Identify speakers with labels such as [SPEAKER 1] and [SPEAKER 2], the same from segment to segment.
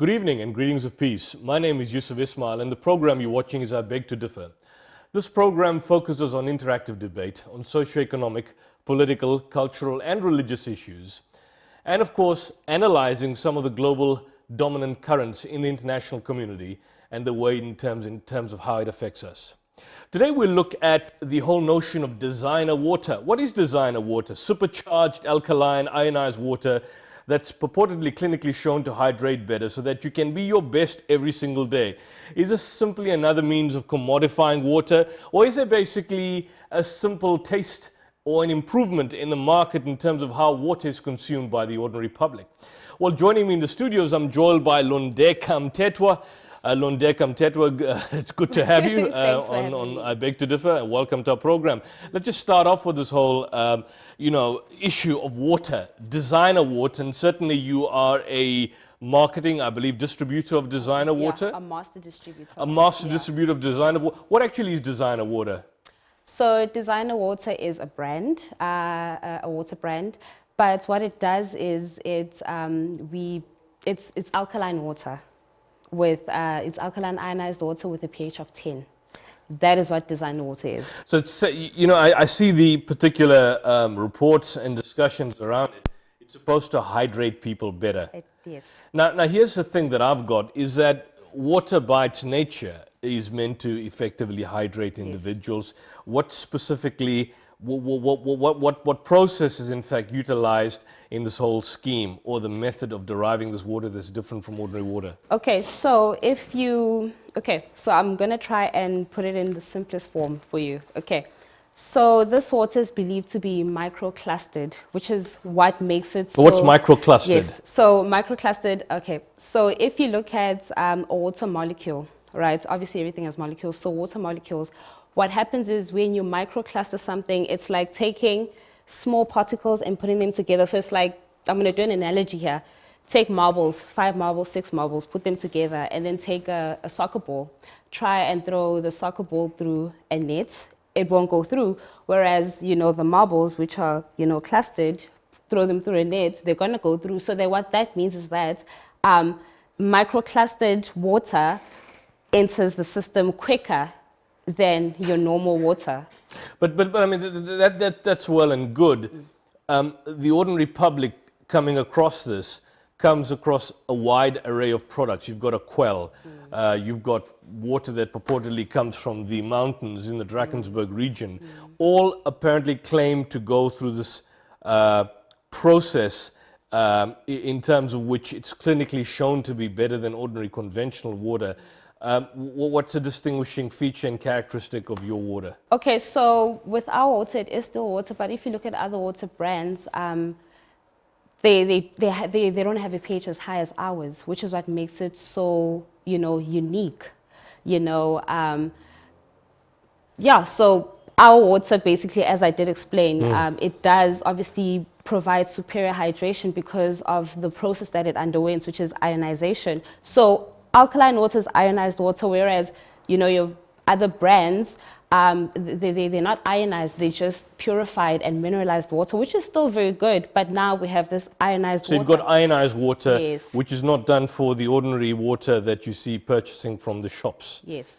[SPEAKER 1] Good evening and greetings of peace. My name is Yusuf Ismail and the program you're watching is I Beg to Differ. This program focuses on interactive debate on socio-economic, political, cultural and religious issues, and of course analyzing some of the global dominant currents in the international community and the way in terms of how it affects us. Today we'll look at the whole notion of designer water. What is designer water? Supercharged alkaline ionized water that's purportedly clinically shown to hydrate better so that you can be your best every single day. Is this simply another means of commodifying water, or is it basically a simple taste or an improvement in the market in terms of how water is consumed by the ordinary public? Well, joining me in the studios, I'm joined by Londeka Mthethwa. Londeka Mthethwa, it's good to have you on I Beg to Differ, and welcome to our program. Let's just start off with this whole, issue of water, designer water, and certainly you are a marketing, I believe, distributor of designer water.
[SPEAKER 2] A master distributor.
[SPEAKER 1] A master distributor of designer water. What actually is designer water?
[SPEAKER 2] So designer water is a brand, a water brand, but what it does is it's alkaline water. It's alkaline ionized water with a pH of 10. That is what designer water is. So,
[SPEAKER 1] it's, I see the particular reports and discussions around it. It's supposed to hydrate people better.
[SPEAKER 2] Yes.
[SPEAKER 1] Now, here's the thing that I've got, is that water by its nature is meant to effectively hydrate individuals. Yes. What specifically, what process is in fact utilized in this whole scheme, or the method of deriving this water that's different from ordinary water?
[SPEAKER 2] Okay, so so I'm gonna try and put it in the simplest form for you. Okay, so this water is believed to be microclustered, which is what makes it so...
[SPEAKER 1] What's microclustered?
[SPEAKER 2] Yes, so microclustered, okay. So if you look at a water molecule, right, obviously everything has molecules, so water molecules, what happens is when you microcluster something, it's like taking small particles and putting them together. So it's like, I'm going to do an analogy here. Take marbles, 5 marbles, 6 marbles, put them together, and then take a soccer ball. Try and throw the soccer ball through a net. It won't go through. Whereas, the marbles, which are, clustered, throw them through a net, they're going to go through. So what that means is that microclustered water enters the system quicker than your normal water.
[SPEAKER 1] But I mean, that's well and good. The ordinary public coming across this comes across a wide array of products. You've got a quell, you've got water that purportedly comes from the mountains in the Drakensberg region, all apparently claim to go through this process in terms of which it's clinically shown to be better than ordinary conventional water. What's a distinguishing feature and characteristic of your water? Okay,
[SPEAKER 2] so with our water, it is still water, but if you look at other water brands, they don't have a pH as high as ours, which is what makes it so, unique. So our water, basically, as I did explain, it does obviously provide superior hydration because of the process that it underwent, which is ionization. So alkaline water is ionized water, whereas, your other brands, they're not ionized, they're just purified and mineralized water, which is still very good. But now we have this ionized water.
[SPEAKER 1] So you've got ionized water, yes, which is not done for the ordinary water that you see purchasing from the shops.
[SPEAKER 2] Yes.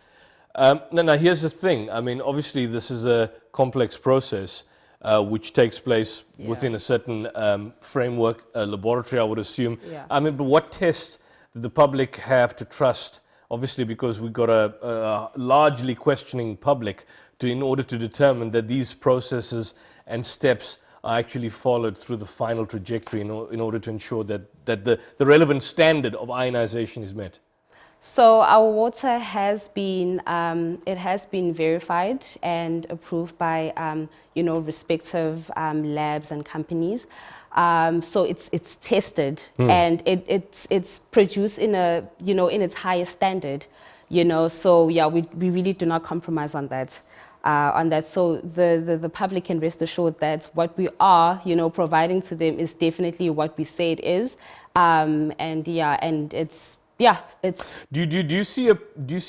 [SPEAKER 1] Now, here's the thing. I mean, obviously, this is a complex process which takes place within a certain framework, a laboratory, I would assume.
[SPEAKER 2] Yeah.
[SPEAKER 1] I mean, but what tests the public have to trust, obviously, because we've got a largely questioning public, in order to determine that these processes and steps are actually followed through the final trajectory in order to ensure that the relevant standard of ionization is met?
[SPEAKER 2] So our water has been verified and approved by respective labs and companies. So it's tested and it's produced in in its highest standard. So yeah, we really do not compromise on that. So the public can rest assured that what we are providing to them is definitely what we say it is. Do
[SPEAKER 1] you see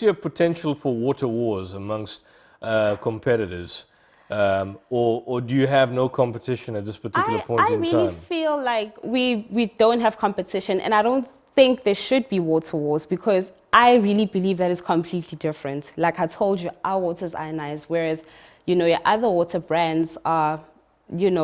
[SPEAKER 1] a potential for water wars amongst competitors? Or do you have no competition at this particular point in time?
[SPEAKER 2] I really feel like we don't have competition, and I don't think there should be water wars, because I really believe that is completely different. Like I told you, our water is ionized, whereas, your other water brands are,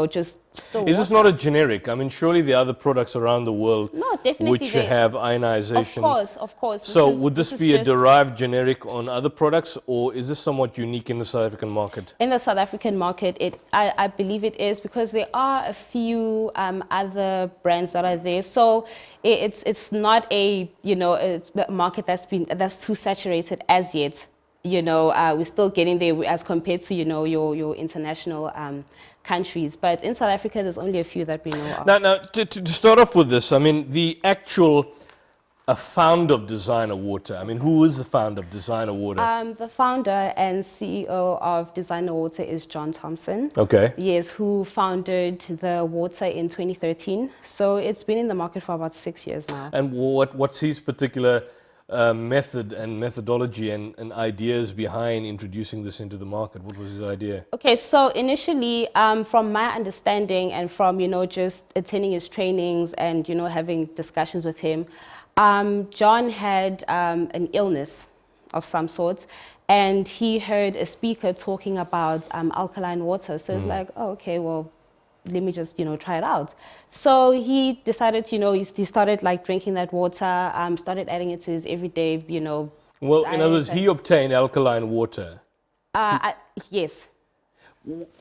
[SPEAKER 2] just still
[SPEAKER 1] Is this
[SPEAKER 2] water.
[SPEAKER 1] not a generic? I mean, surely there are other products around the world
[SPEAKER 2] No, definitely
[SPEAKER 1] which have ionization.
[SPEAKER 2] Of course.
[SPEAKER 1] So would this be a
[SPEAKER 2] just
[SPEAKER 1] derived generic on other products, or is this somewhat unique in the South African market?
[SPEAKER 2] in the South African market? I believe it is, because there are a few other brands that are there. So it's not a a market that's too saturated as yet. We're still getting there as compared to your international countries. But in South Africa, there's only a few that we know of.
[SPEAKER 1] Now to start off with this, I mean, the actual founder of Designer Water, I mean, who is the founder of Designer Water?
[SPEAKER 2] The founder and CEO of Designer Water is John Thompson.
[SPEAKER 1] Okay.
[SPEAKER 2] Yes, who founded the water in 2013. So it's been in the market for about 6 years now.
[SPEAKER 1] And what's his particular method and methodology and ideas behind introducing this into the market? What was his idea?
[SPEAKER 2] Okay, so initially, from my understanding and from, just attending his trainings and, having discussions with him, John had an illness of some sort, and he heard a speaker talking about alkaline water. So it's like, oh, okay, well, let me just, try it out. So he decided, he started like drinking that water, started adding it to his everyday,
[SPEAKER 1] Well, in other words,
[SPEAKER 2] diet.
[SPEAKER 1] he obtained alkaline water.
[SPEAKER 2] Yes.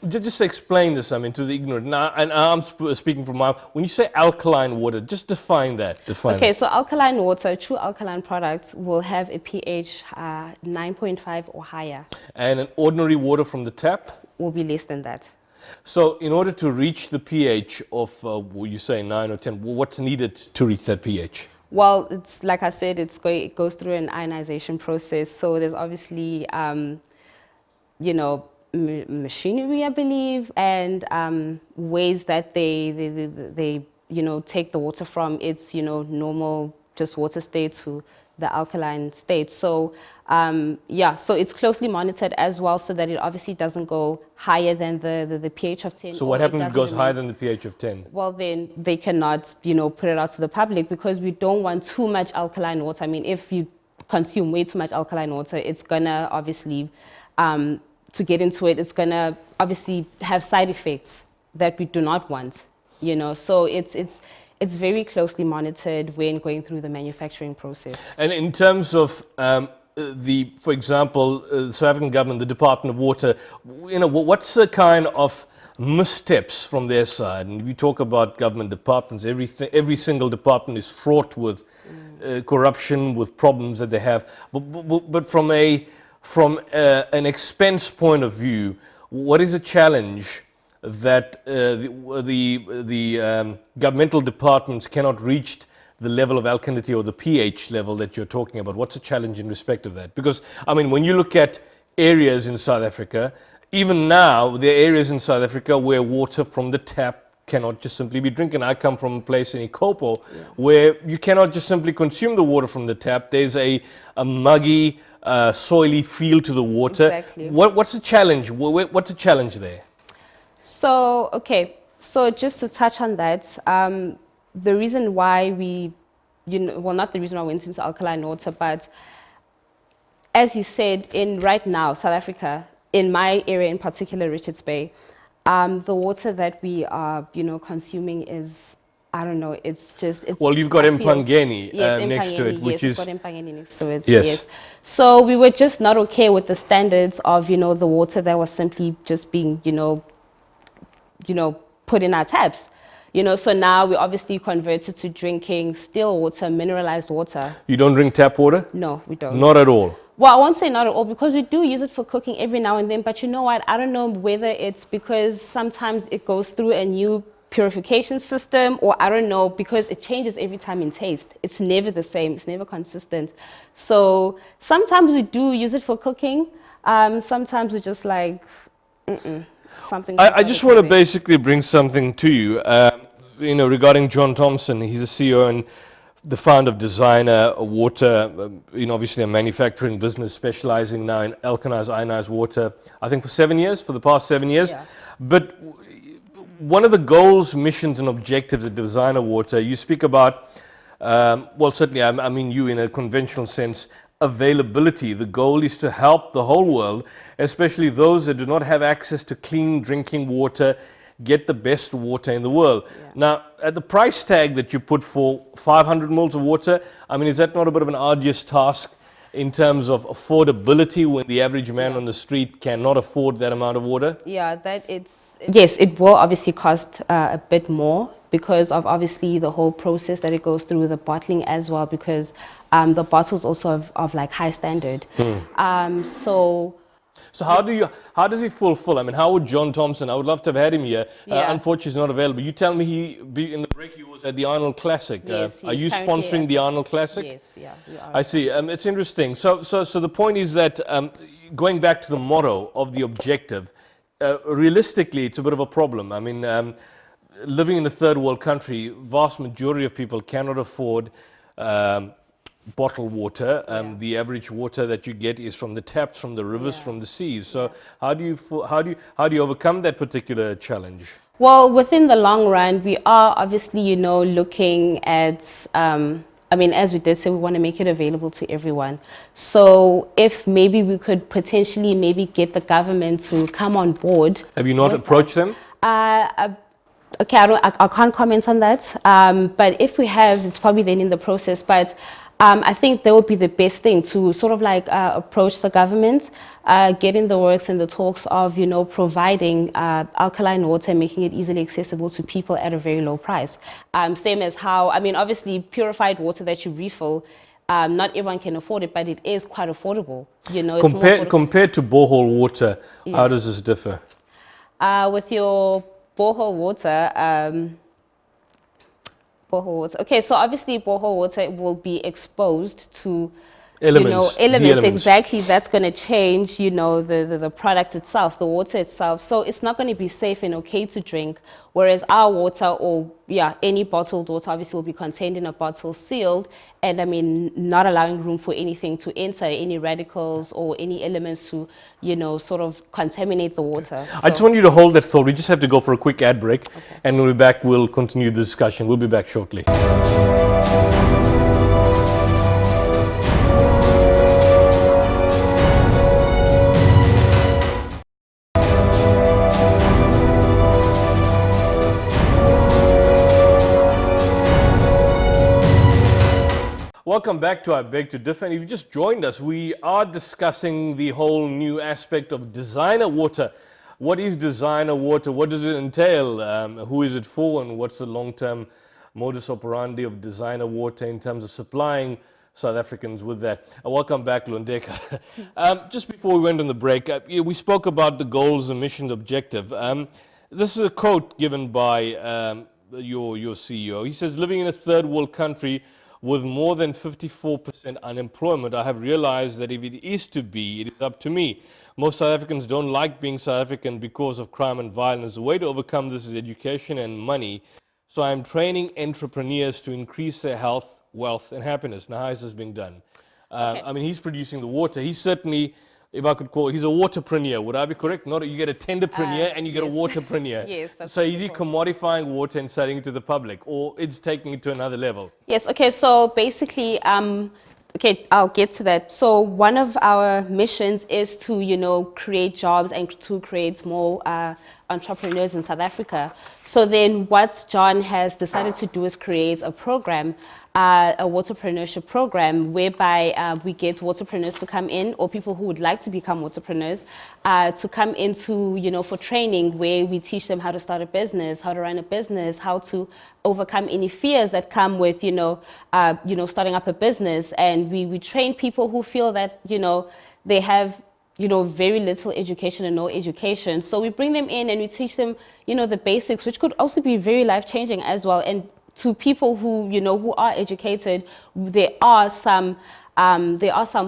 [SPEAKER 1] Just explain this, I mean, to the ignorant. Now, and I'm speaking from my... When you say alkaline water, just define that.
[SPEAKER 2] Okay, so alkaline water, true alkaline products will have a pH 9.5 or higher.
[SPEAKER 1] And an ordinary water from the tap?
[SPEAKER 2] Will be less than that.
[SPEAKER 1] So in order to reach the pH of, you say 9 or 10, what's needed to reach that pH?
[SPEAKER 2] Well, it's like I said, it goes through an ionization process. So there's obviously, machinery, I believe, and ways that they take the water from its, normal just water state to the alkaline state. So so it's closely monitored as well, so that it obviously doesn't go higher than the pH of 10.
[SPEAKER 1] So what happens if it goes higher than the pH of 10?
[SPEAKER 2] Well, then they cannot, put it out to the public, because we don't want too much alkaline water. I mean, if you consume way too much alkaline water, it's gonna obviously, to get into it, it's gonna obviously have side effects that we do not want, So it's very closely monitored when going through the manufacturing process.
[SPEAKER 1] And in terms of for example, the South African government, the Department of Water, what's the kind of missteps from their side? And we talk about government departments, every single department is fraught with corruption, with problems that they have. But from an expense point of view, what is a challenge that the governmental departments cannot reach the level of alkalinity or the pH level that you're talking about? What's the challenge in respect of that? Because, I mean, when you look at areas in South Africa, even now, there are areas in South Africa where water from the tap cannot just simply be drinking. I come from a place in Ikopo where you cannot just simply consume the water from the tap. There's a muggy, soily feel to the water.
[SPEAKER 2] Exactly.
[SPEAKER 1] What's the challenge? What's the challenge there?
[SPEAKER 2] So, okay, so just to touch on that, the reason why we, not the reason why we went into alkaline water, but as you said, right now, South Africa, in my area in particular, Richards Bay, the water that we are, consuming is, I don't know, it's
[SPEAKER 1] well, you've got Mpangeni
[SPEAKER 2] yes,
[SPEAKER 1] next to it, which is...
[SPEAKER 2] Yes, we've got Mpangeni next to it,
[SPEAKER 1] yes.
[SPEAKER 2] So we were just not okay with the standards of, the water that was simply just being, put in our taps. So now we obviously converted to drinking still water, mineralized water.
[SPEAKER 1] You don't drink tap water?
[SPEAKER 2] No, we don't.
[SPEAKER 1] Not at all?
[SPEAKER 2] Well, I won't say not at all, because we do use it for cooking every now and then. But you know what? I don't know whether it's because sometimes it goes through a new purification system, or I don't know, because it changes every time in taste. It's never the same. It's never consistent. So sometimes we do use it for cooking. Sometimes we're just like, something.
[SPEAKER 1] I just want to basically bring something to you. Regarding John Thompson, he's a CEO and the founder of Designer Water, obviously a manufacturing business specializing now in alkalized, ionized water, I think for the past 7 years.
[SPEAKER 2] Yeah.
[SPEAKER 1] But one of the goals, missions, and objectives of Designer Water, you speak about well, certainly, I mean you in a conventional sense, availability. The goal is to help the whole world, especially those that do not have access to clean drinking water, get the best water in the world.
[SPEAKER 2] Yeah.
[SPEAKER 1] Now, at the price tag that you put for 500 mils of water, I mean, is that not a bit of an arduous task in terms of affordability when the average man on the street cannot afford that amount of water?
[SPEAKER 2] Yeah, yes, it will obviously cost a bit more because of obviously the whole process that it goes through, the bottling as well, because the bottles also of like high standard.
[SPEAKER 1] So how does he fulfill? I mean, how would John Thompson? I would love to have had him here.
[SPEAKER 2] Yeah.
[SPEAKER 1] Unfortunately, he's not available. You tell me in the break he was at the Arnold Classic.
[SPEAKER 2] Yes,
[SPEAKER 1] are you
[SPEAKER 2] he's currently
[SPEAKER 1] sponsoring the Arnold Classic?
[SPEAKER 2] Yes, yeah, we are.
[SPEAKER 1] I see. It's interesting. So the point is that going back to the motto of the objective, realistically, it's a bit of a problem. I mean, living in a third world country, vast majority of people cannot afford bottled water. The average water that you get is from the taps, from the rivers, from the seas. So how do you overcome that particular challenge?
[SPEAKER 2] Well, within the long run, we are obviously, looking at, I mean, as we did say, we want to make it available to everyone. So if maybe we could potentially maybe get the government to come on board.
[SPEAKER 1] Have you not approached them?
[SPEAKER 2] Okay, I can't comment on that. But if we have, it's probably then in the process. But I think that would be the best thing to sort of like approach the government, get in the works and the talks of, providing alkaline water, making it easily accessible to people at a very low price. Same as how, I mean, obviously purified water that you refill, not everyone can afford it, but it is quite affordable. It's
[SPEAKER 1] compared to borehole water, how does this differ?
[SPEAKER 2] With your borehole water, okay, so obviously borehole water will be exposed to
[SPEAKER 1] elements,
[SPEAKER 2] exactly. That's going to change, the product itself, the water itself. So it's not going to be safe and okay to drink. Whereas our water, or any bottled water, obviously will be contained in a bottle, sealed, and I mean not allowing room for anything to enter, any radicals or any elements to, sort of contaminate the water. So
[SPEAKER 1] I just want you to hold that thought. We just have to go for a quick ad break, and when we're back, we'll continue the discussion. We'll be back shortly. Welcome back to I Beg to Differ. And if you just joined us, we are discussing the whole new aspect of designer water. What is designer water? What does it entail? Who is it for? And what's the long-term modus operandi of designer water in terms of supplying South Africans with that? Welcome back, Lundeka. Just before we went on the break, we spoke about the goals, the mission, the objective. This is a quote given by your CEO. He says, living in a third world country with more than 54% unemployment, I have realized that if it is to be, it is up to me. Most South Africans don't like being South African because of crime and violence. The way to overcome this is education and money. So I'm training entrepreneurs to increase their health, wealth, and happiness. Now, how is this being done? I mean, he's producing the water. He's certainly, if I could call it, he's a waterpreneur. Would I be correct? Not you get a tenderpreneur and you get a waterpreneur.
[SPEAKER 2] Yes, that's
[SPEAKER 1] so is he commodifying water and selling it to the public, or it's taking it to another level?
[SPEAKER 2] Yes, okay, so basically, okay, I'll get to that. So one of our missions is to, create jobs and to create more entrepreneurs in South Africa. So then what John has decided to do is create a program, a waterpreneurship program, whereby we get waterpreneurs to come in, or people who would like to become waterpreneurs, to come into, for training, where we teach them how to start a business, how to run a business, how to overcome any fears that come with, starting up a business. And we train people who feel that, they have very little education and no education. So we bring them in and we teach them, the basics, which could also be very life-changing as well. And to people who, who are educated, there are some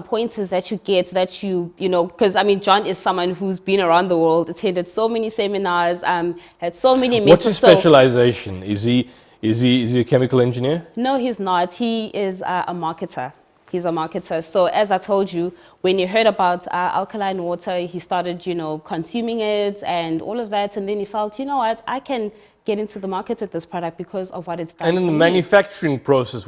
[SPEAKER 2] pointers that you get that because I mean, John is someone who's been around the world, attended so many seminars, had so many mentors.
[SPEAKER 1] What's his specialization? Is he a chemical engineer?
[SPEAKER 2] No, he's not. He is a marketer. He's a marketer. So as I told you, when he heard about alkaline water, he started, consuming it and all of that. And then he felt, I can get into the market with this product because of what it's done.
[SPEAKER 1] And in the manufacturing process,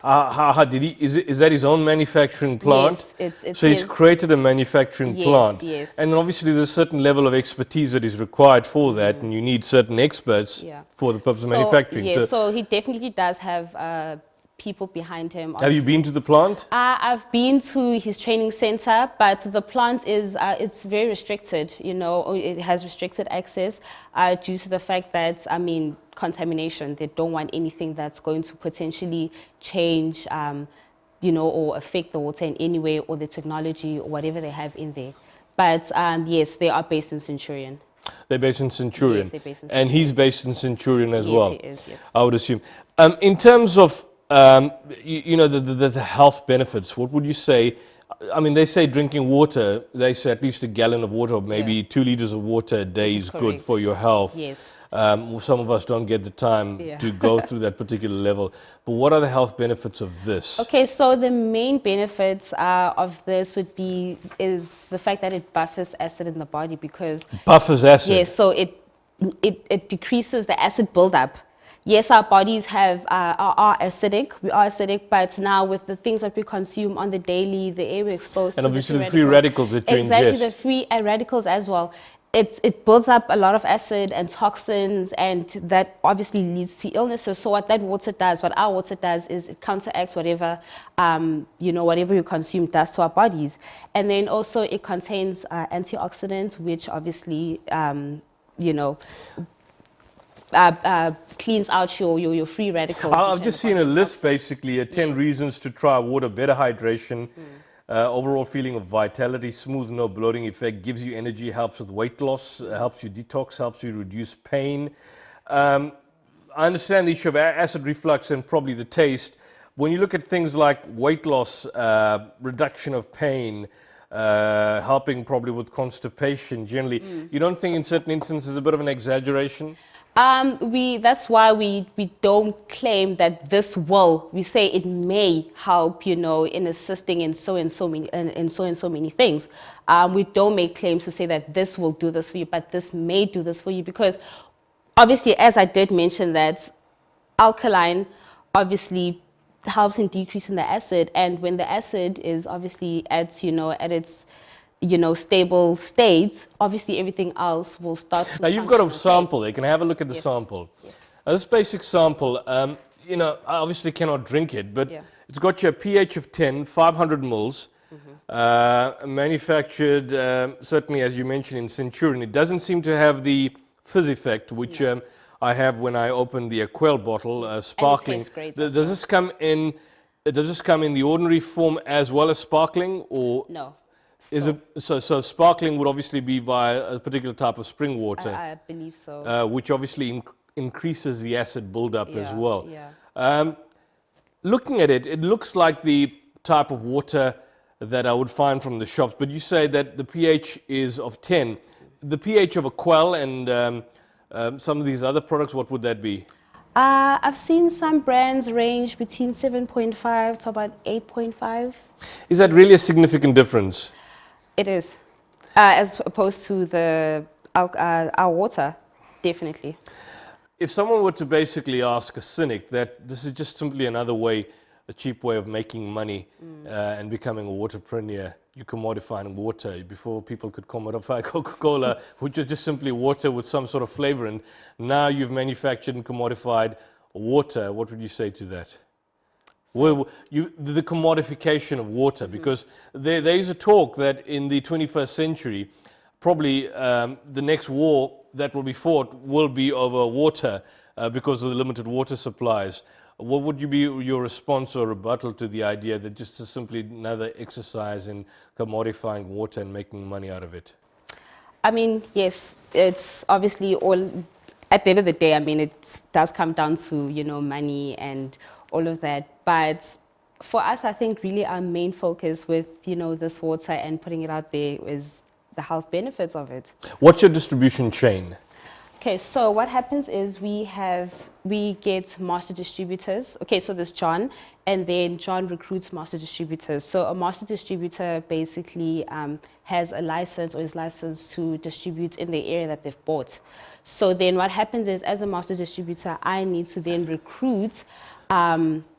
[SPEAKER 1] how did he? Is that his own manufacturing plant?
[SPEAKER 2] Yes, it's
[SPEAKER 1] so he's
[SPEAKER 2] his.
[SPEAKER 1] created a manufacturing
[SPEAKER 2] Yes,
[SPEAKER 1] plant.
[SPEAKER 2] yes.
[SPEAKER 1] And then obviously there's a certain level of expertise that is required for that, and you need certain experts
[SPEAKER 2] Yeah.
[SPEAKER 1] for the purpose of manufacturing.
[SPEAKER 2] Yeah, so he definitely does have people behind him.
[SPEAKER 1] Have you been to the plant?
[SPEAKER 2] I've been to his training center, but the plant is it's very restricted. You know, it has restricted access due to the fact that, I mean, contamination. They don't want anything that's going to potentially change, you know, or affect the water in any way, or the technology or whatever they have in there. But yes, they are based in Centurion.
[SPEAKER 1] They're based in Centurion.
[SPEAKER 2] Yes, they're based in
[SPEAKER 1] And he's based in Centurion as well.
[SPEAKER 2] Yes, he is. Yes.
[SPEAKER 1] I would assume. In terms of you know, the health benefits, what would you say? I mean, they say drinking water, they say at least a gallon of water, or maybe 2 liters of water a day is good
[SPEAKER 2] correct.
[SPEAKER 1] for your health.
[SPEAKER 2] Yes.
[SPEAKER 1] Some of us don't get the time to go through that particular level. But what are the health benefits of this?
[SPEAKER 2] Okay, so the main benefits of this would be is the fact that it buffers acid in the body, because
[SPEAKER 1] Buffers acid.
[SPEAKER 2] yes, so it decreases the acid buildup. Yes, our bodies are acidic. We are acidic, but now with the things that we consume on the daily, the air we're exposed
[SPEAKER 1] And
[SPEAKER 2] to,
[SPEAKER 1] obviously the free radicals that you
[SPEAKER 2] exactly,
[SPEAKER 1] ingest.
[SPEAKER 2] the free radicals as well. It builds up a lot of acid and toxins, and that obviously leads to illnesses. So what that water does, what our water does, is it counteracts whatever, you know, whatever you consume does to our bodies. And then also it contains antioxidants, which obviously, you know, cleans out your free radicals.
[SPEAKER 1] I've just seen a list, basically, 10 reasons to try water: better hydration, overall feeling of vitality, smooth, no bloating effect, gives you energy, helps with weight loss, helps you detox, helps you reduce pain. I understand the issue of acid reflux and probably the taste. When you look at things like weight loss, reduction of pain, helping probably with constipation generally, you don't think in certain instances a bit of an exaggeration?
[SPEAKER 2] That's why we don't claim that this will. We say it may help, you know, in assisting in so and so many things. We don't make claims to say that this will do this for you, but this may do this for you, because obviously, as I did mention, that alkaline obviously helps in decreasing the acid, and when the acid is obviously at, you know, at its, you know, stable state, obviously everything else will start to.
[SPEAKER 1] Now you've got a
[SPEAKER 2] function
[SPEAKER 1] sample there. Can I have a look at the
[SPEAKER 2] Yes.
[SPEAKER 1] sample?
[SPEAKER 2] Yes.
[SPEAKER 1] This basic sample, you know, I obviously cannot drink it, but
[SPEAKER 2] Yeah.
[SPEAKER 1] it's got your pH of 10, 500 mils, manufactured, certainly as you mentioned, in Centurion. It doesn't seem to have the fizz effect, which I have when I open the Quail bottle, sparkling.
[SPEAKER 2] tastes great
[SPEAKER 1] Does
[SPEAKER 2] as
[SPEAKER 1] this come in? Does this come in the ordinary form as well as sparkling, or
[SPEAKER 2] No.
[SPEAKER 1] is it so? Sparkling would obviously be via a particular type of spring water,
[SPEAKER 2] I believe so.
[SPEAKER 1] which obviously increases the acid buildup as
[SPEAKER 2] Yeah,
[SPEAKER 1] well.
[SPEAKER 2] yeah.
[SPEAKER 1] Looking at it, it looks like the type of water that I would find from the shops, but you say that the pH is of 10. The pH of a Quell and some of these other products, what would that be?
[SPEAKER 2] I've seen some brands range between 7.5 to about 8.5.
[SPEAKER 1] Is that really a significant difference?
[SPEAKER 2] It is, as opposed to our water, definitely.
[SPEAKER 1] If someone were to basically ask a cynic that this is just simply another way, a cheap way of making money and becoming a waterpreneur, you're commodifying water. Before people could commodify Coca-Cola, which is just simply water with some sort of flavor, and now you've manufactured and commodified water. What would you say to that? Well, the commodification of water, because there is a talk that in the 21st century, probably the next war that will be fought will be over water because of the limited water supplies. What would be your response or rebuttal to the idea that just is simply another exercise in commodifying water and making money out of it?
[SPEAKER 2] I mean, yes, it's obviously all, at the end of the day, I mean, it does come down to, you know, money and all of that. But for us, I think really our main focus with, you know, this water and putting it out there is the health benefits of it.
[SPEAKER 1] What's your distribution chain?
[SPEAKER 2] Okay, Okay, so what happens is we get master distributors. Okay, so there's John, and then John recruits master distributors. So a master distributor basically has a license or is licensed to distribute in the area that they've bought. So then what happens is, as a master distributor, I need to then recruit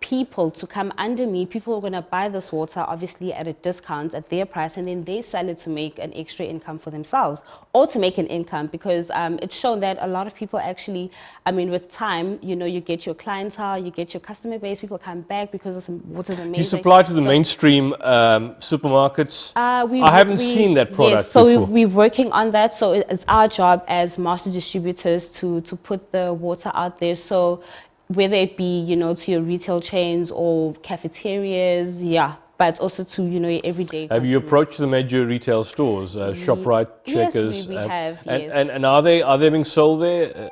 [SPEAKER 2] people to come under me. People are going to buy this water obviously at a discount at their price, and then they sell it to make an extra income for themselves, or to make an income, because it's shown that a lot of people actually, I mean, with time, you know, you get your clientele, you get your customer base, people come back because this water is amazing.
[SPEAKER 1] Do you supply to the mainstream supermarkets? I haven't seen that product
[SPEAKER 2] yes, so
[SPEAKER 1] before.
[SPEAKER 2] we're working on that. So it's our job as master distributors to put the water out there. So whether it be, you know, to your retail chains or cafeterias, yeah, but also to, you know, your everyday
[SPEAKER 1] Have you
[SPEAKER 2] consumers.
[SPEAKER 1] approached the major retail stores, ShopRite, Checkers?
[SPEAKER 2] Yes, we have,
[SPEAKER 1] and,
[SPEAKER 2] yes.
[SPEAKER 1] and are they being sold there?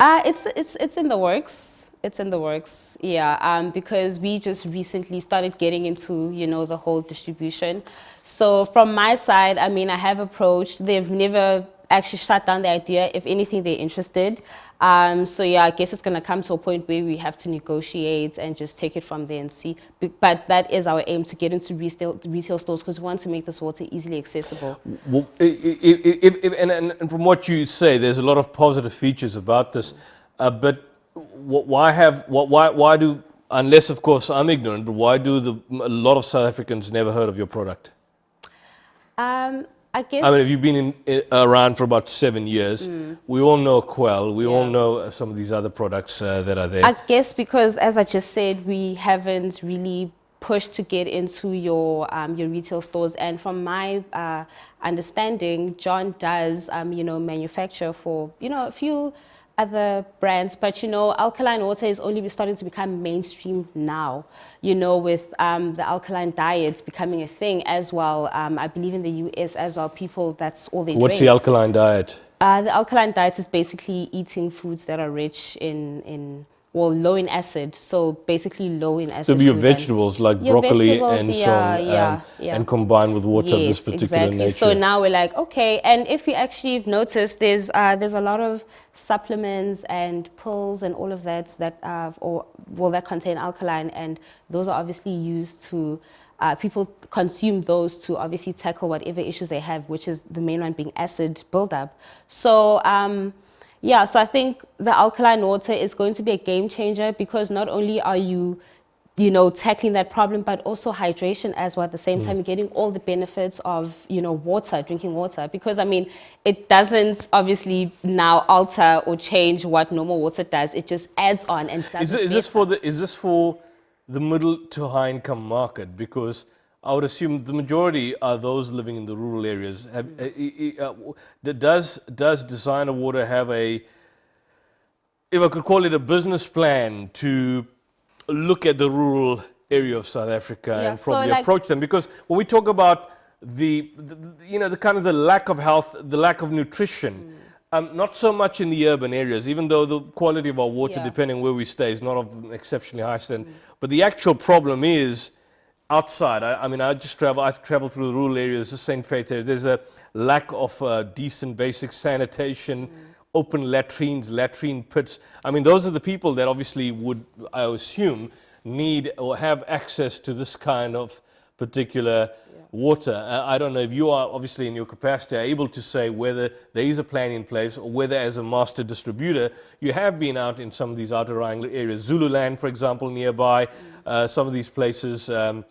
[SPEAKER 2] It's in the works. It's in the works, yeah, because we just recently started getting into, you know, the whole distribution. So from my side, I mean, I have approached, they've never actually shut down the idea. If anything, they're interested. So yeah, I guess it's going to come to a point where we have to negotiate and just take it from there and see. But that is our aim, to get into retail stores, because we want to make this water easily accessible.
[SPEAKER 1] Well, and from what you say, there's a lot of positive features about this. But why do, unless of course I'm ignorant, but why do a lot of South Africans never heard of your product?
[SPEAKER 2] I guess.
[SPEAKER 1] I mean, if you've been around for about 7 years, we all know Quell, we all know some of these other products that are there.
[SPEAKER 2] I guess because, as I just said, we haven't really pushed to get into your retail stores. And from my understanding, John does, you know, manufacture for, you know, a few other brands, but you know, alkaline water is only starting to become mainstream now, you know, with the alkaline diets becoming a thing as well. I believe in the US as well, people, that's all they drink.
[SPEAKER 1] What's the alkaline diet?
[SPEAKER 2] The alkaline diet is basically eating foods that are rich in well, low in acid. So basically low in acid.
[SPEAKER 1] So your
[SPEAKER 2] food
[SPEAKER 1] vegetables like
[SPEAKER 2] your
[SPEAKER 1] broccoli
[SPEAKER 2] vegetables,
[SPEAKER 1] and so on, and combined with water of this particular
[SPEAKER 2] exactly.
[SPEAKER 1] nature.
[SPEAKER 2] So now we're like, okay, and if you actually have noticed, there's a lot of supplements and pills and all of that that contain alkaline, and those are obviously used to people consume those to obviously tackle whatever issues they have, which is the main one being acid buildup. So yeah, so I think the alkaline water is going to be a game changer, because not only are you know, tackling that problem, but also hydration as well at the same time. You're getting all the benefits of, you know, water, drinking water, because I mean, it doesn't obviously now alter or change what normal water does. It just adds on and does
[SPEAKER 1] Is this for the middle to high income market? Because I would assume the majority are those living in the rural areas. Does Designer Water have a, if I could call it, a business plan to look at the rural area of South Africa and probably approach them? Because when we talk about the kind of the lack of health, the lack of nutrition, not so much in the urban areas, even though the quality of our water, depending where we stay, is not of an exceptionally high standard. But the actual problem is outside. I mean, I've traveled through the rural areas, the St. Faith area. There's a lack of decent basic sanitation, open latrines, latrine pits. I mean, those are the people that obviously would, I assume, need or have access to this kind of particular water. I don't know if you are, obviously in your capacity, are able to say whether there is a plan in place, or whether as a master distributor you have been out in some of these outer areas. Zululand, for example, nearby, some of these places that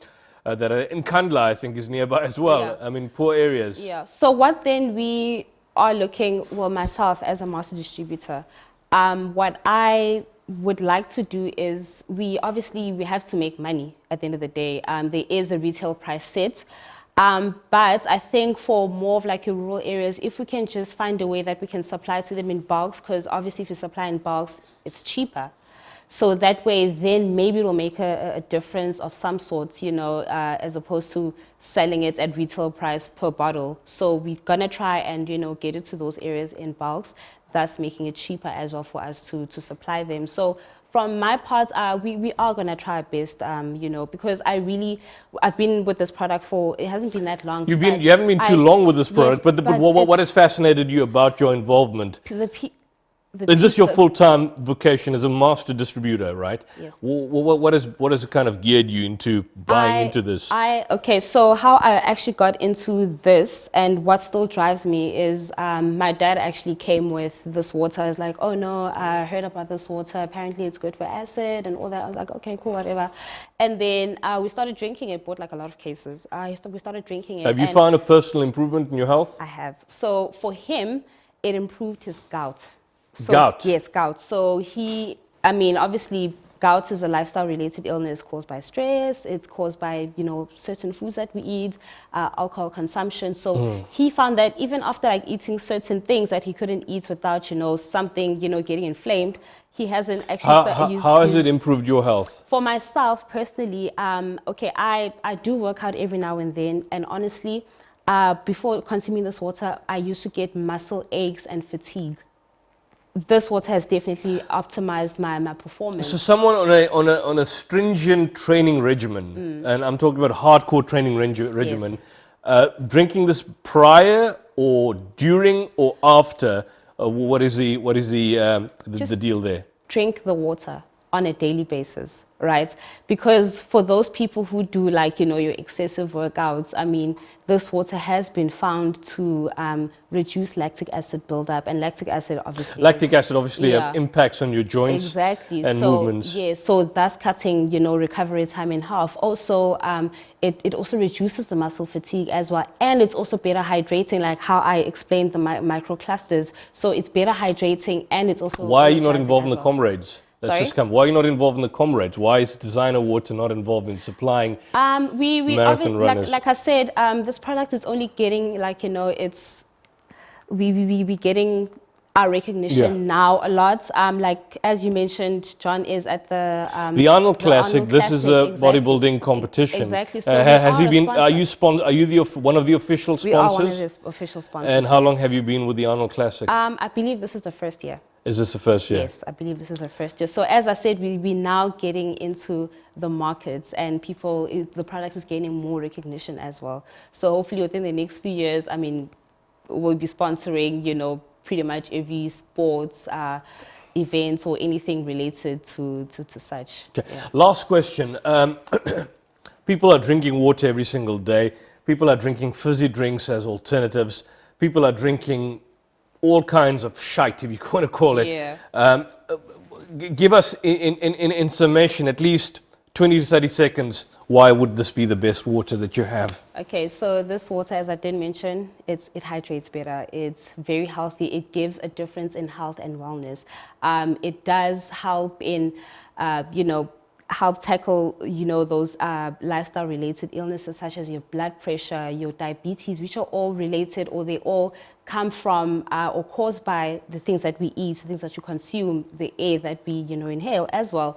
[SPEAKER 1] are in Kandla, I think, is nearby as well. I mean, poor areas.
[SPEAKER 2] Yeah. So what then we are looking, well, myself as a master distributor, what I would like to do is, we have to make money at the end of the day. There is a retail price set, but I think for more of like your rural areas, if we can just find a way that we can supply to them in bulks, because obviously if you supply in bulks, it's cheaper. So that way, then maybe it'll make a difference of some sort, you know, as opposed to selling it at retail price per bottle. So we're gonna try and, you know, get it to those areas in bulks, thus making it cheaper as well for us to supply them. So from my part, we are gonna try our best, you know, because I've been with this product for, it hasn't been that long.
[SPEAKER 1] You haven't been too long with this product, but what has fascinated you about your involvement? Is this your full-time vocation as a master distributor, right?
[SPEAKER 2] Yes.
[SPEAKER 1] What has kind of geared you into buying into this?
[SPEAKER 2] Okay, so how I actually got into this and what still drives me is my dad actually came with this water. I was like, oh no, I heard about this water. Apparently it's good for acid and all that. I was like, okay, cool, whatever. And then we started drinking it, bought like a lot of cases. We started drinking it.
[SPEAKER 1] Have you found a personal improvement in your health?
[SPEAKER 2] I have. So for him, it improved his gout. So,
[SPEAKER 1] gout?
[SPEAKER 2] Yes, gout. So obviously, gout is a lifestyle-related illness caused by stress. It's caused by, certain foods that we eat, alcohol consumption. So he found that even after like eating certain things that he couldn't eat without, something, getting inflamed, he hasn't actually
[SPEAKER 1] How has it improved your health?
[SPEAKER 2] For myself, personally, I do work out every now and then. And honestly, before consuming this water, I used to get muscle aches and fatigue. This water has definitely optimized my performance.
[SPEAKER 1] So someone on a stringent training regimen, and I'm talking about hardcore training regimen, drinking this prior or during or after, what is the deal there?
[SPEAKER 2] Drink the water on a daily basis, right? Because for those people who do your excessive workouts, this water has been found to reduce lactic acid buildup, and lactic acid obviously
[SPEAKER 1] impacts on your joints and movements.
[SPEAKER 2] Yeah, so that's cutting recovery time in half. Also, it also reduces the muscle fatigue as well, and it's also better hydrating, like how I explained the microclusters. So it's better hydrating, and it's also
[SPEAKER 1] Why are you not involved in the comrades?
[SPEAKER 2] Sorry?
[SPEAKER 1] Why are you not involved in the comrades? Why is designer water not involved in supplying marathon runners?
[SPEAKER 2] Like I said, this product is only getting we getting our recognition now a lot. As you mentioned, John is at the
[SPEAKER 1] Arnold Classic. This is a bodybuilding competition.
[SPEAKER 2] Exactly. So
[SPEAKER 1] has he been? Are you one of the official sponsors?
[SPEAKER 2] We are one of the official sponsors.
[SPEAKER 1] And how long have you been with the Arnold Classic?
[SPEAKER 2] I believe this is the first year.
[SPEAKER 1] Is this the first year?
[SPEAKER 2] Yes, I believe this is the first year. So as I said, we're now getting into the markets, and the product is gaining more recognition as well. So hopefully within the next few years, we'll be sponsoring, pretty much every sports events or anything related to such.
[SPEAKER 1] Okay.
[SPEAKER 2] Yeah.
[SPEAKER 1] Last question. People are drinking water every single day. People are drinking fizzy drinks as alternatives. People are drinking all kinds of shite, if you want to call it.
[SPEAKER 2] Yeah.
[SPEAKER 1] Give us, in summation, at least 20 to 30 seconds, why would this be the best water that you have?
[SPEAKER 2] Okay, so this water, as I did mention, it hydrates better. It's very healthy. It gives a difference in health and wellness. It does help in, help tackle, those lifestyle-related illnesses such as your blood pressure, your diabetes, which are all related, or they all come from or caused by the things that we eat, the things that you consume, the air that we, inhale as well.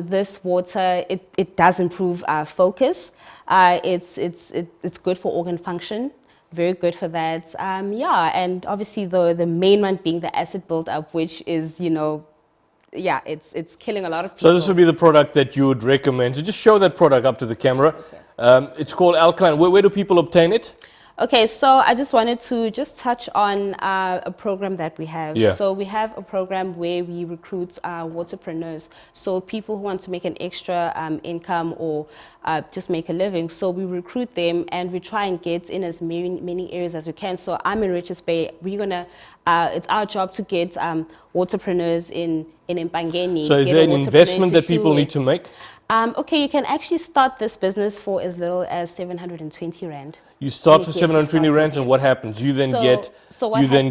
[SPEAKER 2] This water, it does improve focus. It's good for organ function. Very good for that. And obviously the main one being the acid buildup, which is, it's killing a lot of people.
[SPEAKER 1] So this would be the product that you would recommend. So just show that product up to the camera. Okay. It's called Alkaline. Where do people obtain it?
[SPEAKER 2] Okay, so I just wanted to touch on a program that we have.
[SPEAKER 1] Yeah.
[SPEAKER 2] So we have a program where we recruit waterpreneurs, so people who want to make an extra income or just make a living. So we recruit them and we try and get in as many areas as we can. So I'm in Richards Bay. We're gonna. It's our job to get waterpreneurs in Mpangeni.
[SPEAKER 1] So is there an investment that people need to make?
[SPEAKER 2] Okay, you can actually start this business for as little as 720 Rand.
[SPEAKER 1] You start for 720 Rand, and what happens? You then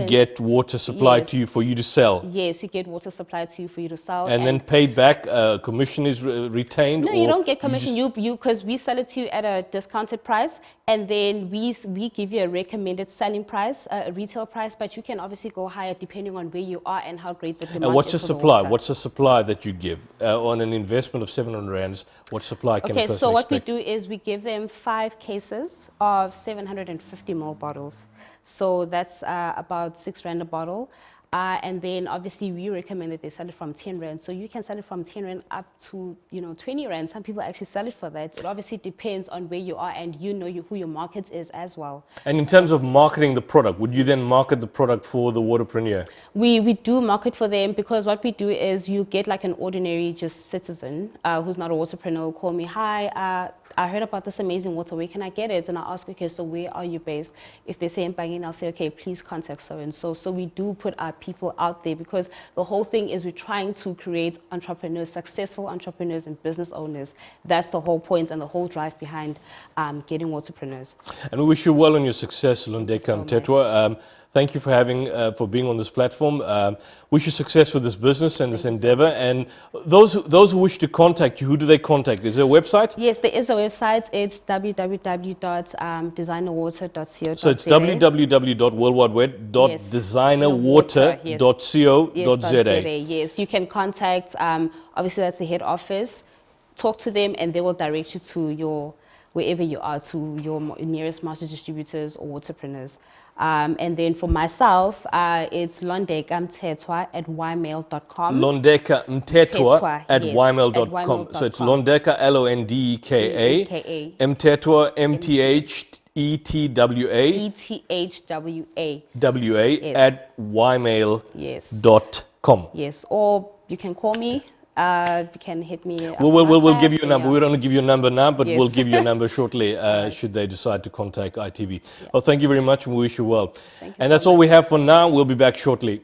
[SPEAKER 1] get water supplied to you for you to sell.
[SPEAKER 2] Yes, you get water supplied to you for you to sell.
[SPEAKER 1] And then paid back, commission is retained?
[SPEAKER 2] No, you don't get commission, because we sell it to you at a discounted price, and then we give you a recommended selling price, a retail price, but you can obviously go higher depending on where you are and how great the demand is.
[SPEAKER 1] And what's the
[SPEAKER 2] for
[SPEAKER 1] supply?
[SPEAKER 2] the water.
[SPEAKER 1] What's the supply that you give? On an investment of 700 Rands, what supply can a person
[SPEAKER 2] Okay, so what
[SPEAKER 1] expect?
[SPEAKER 2] we do is we give them 5 cases of 750 ml bottles. So that's about 6 Rand a bottle. And then obviously we recommend that they sell it from 10 rand. So you can sell it from 10 rand up to 20 rand. Some people actually sell it for that. It obviously depends on where you are and who your market is as well.
[SPEAKER 1] And in terms of marketing the product, would you then market the product for the waterpreneur?
[SPEAKER 2] We do market for them, because what we do is you get like an ordinary just citizen who's not a waterpreneur call me, hi, I heard about this amazing water, where can I get it? And I ask, okay, so where are you based? If they say in Bangin, I'll say, okay, please contact so-and-so. So we do put our people out there, because the whole thing is we're trying to create entrepreneurs, successful entrepreneurs and business owners. That's the whole point and the whole drive behind getting waterpreneurs.
[SPEAKER 1] And we wish you well on your success, Londeka Mthethwa. Thank you for being on this platform. Wish you success with this business and this endeavor. And those who wish to contact you, who do they contact? Is there a website?
[SPEAKER 2] Yes, there is a website. It's www.designerwater.co.za.
[SPEAKER 1] So it's www.worldwideweb.designerwater.co.za.
[SPEAKER 2] Yes, you can contact, obviously that's the head office. Talk to them and they will direct you to wherever you are, to your nearest master distributors or waterpreneurs. And then for myself, it's Londeka Mthethwa at ymail.com.
[SPEAKER 1] Londeka Mthethwa at ymail.com. So it's Londeka, Londeka, Mthethwa, Mthethwa at ymail.com.
[SPEAKER 2] Yes, or you can call me. You can hit me.
[SPEAKER 1] We'll give you a number. We don't give you a number now, but we'll give you a number shortly should they decide to contact ITV. Yeah. Well, thank you very much and we wish you well. And that's all we have for now. We'll be back shortly.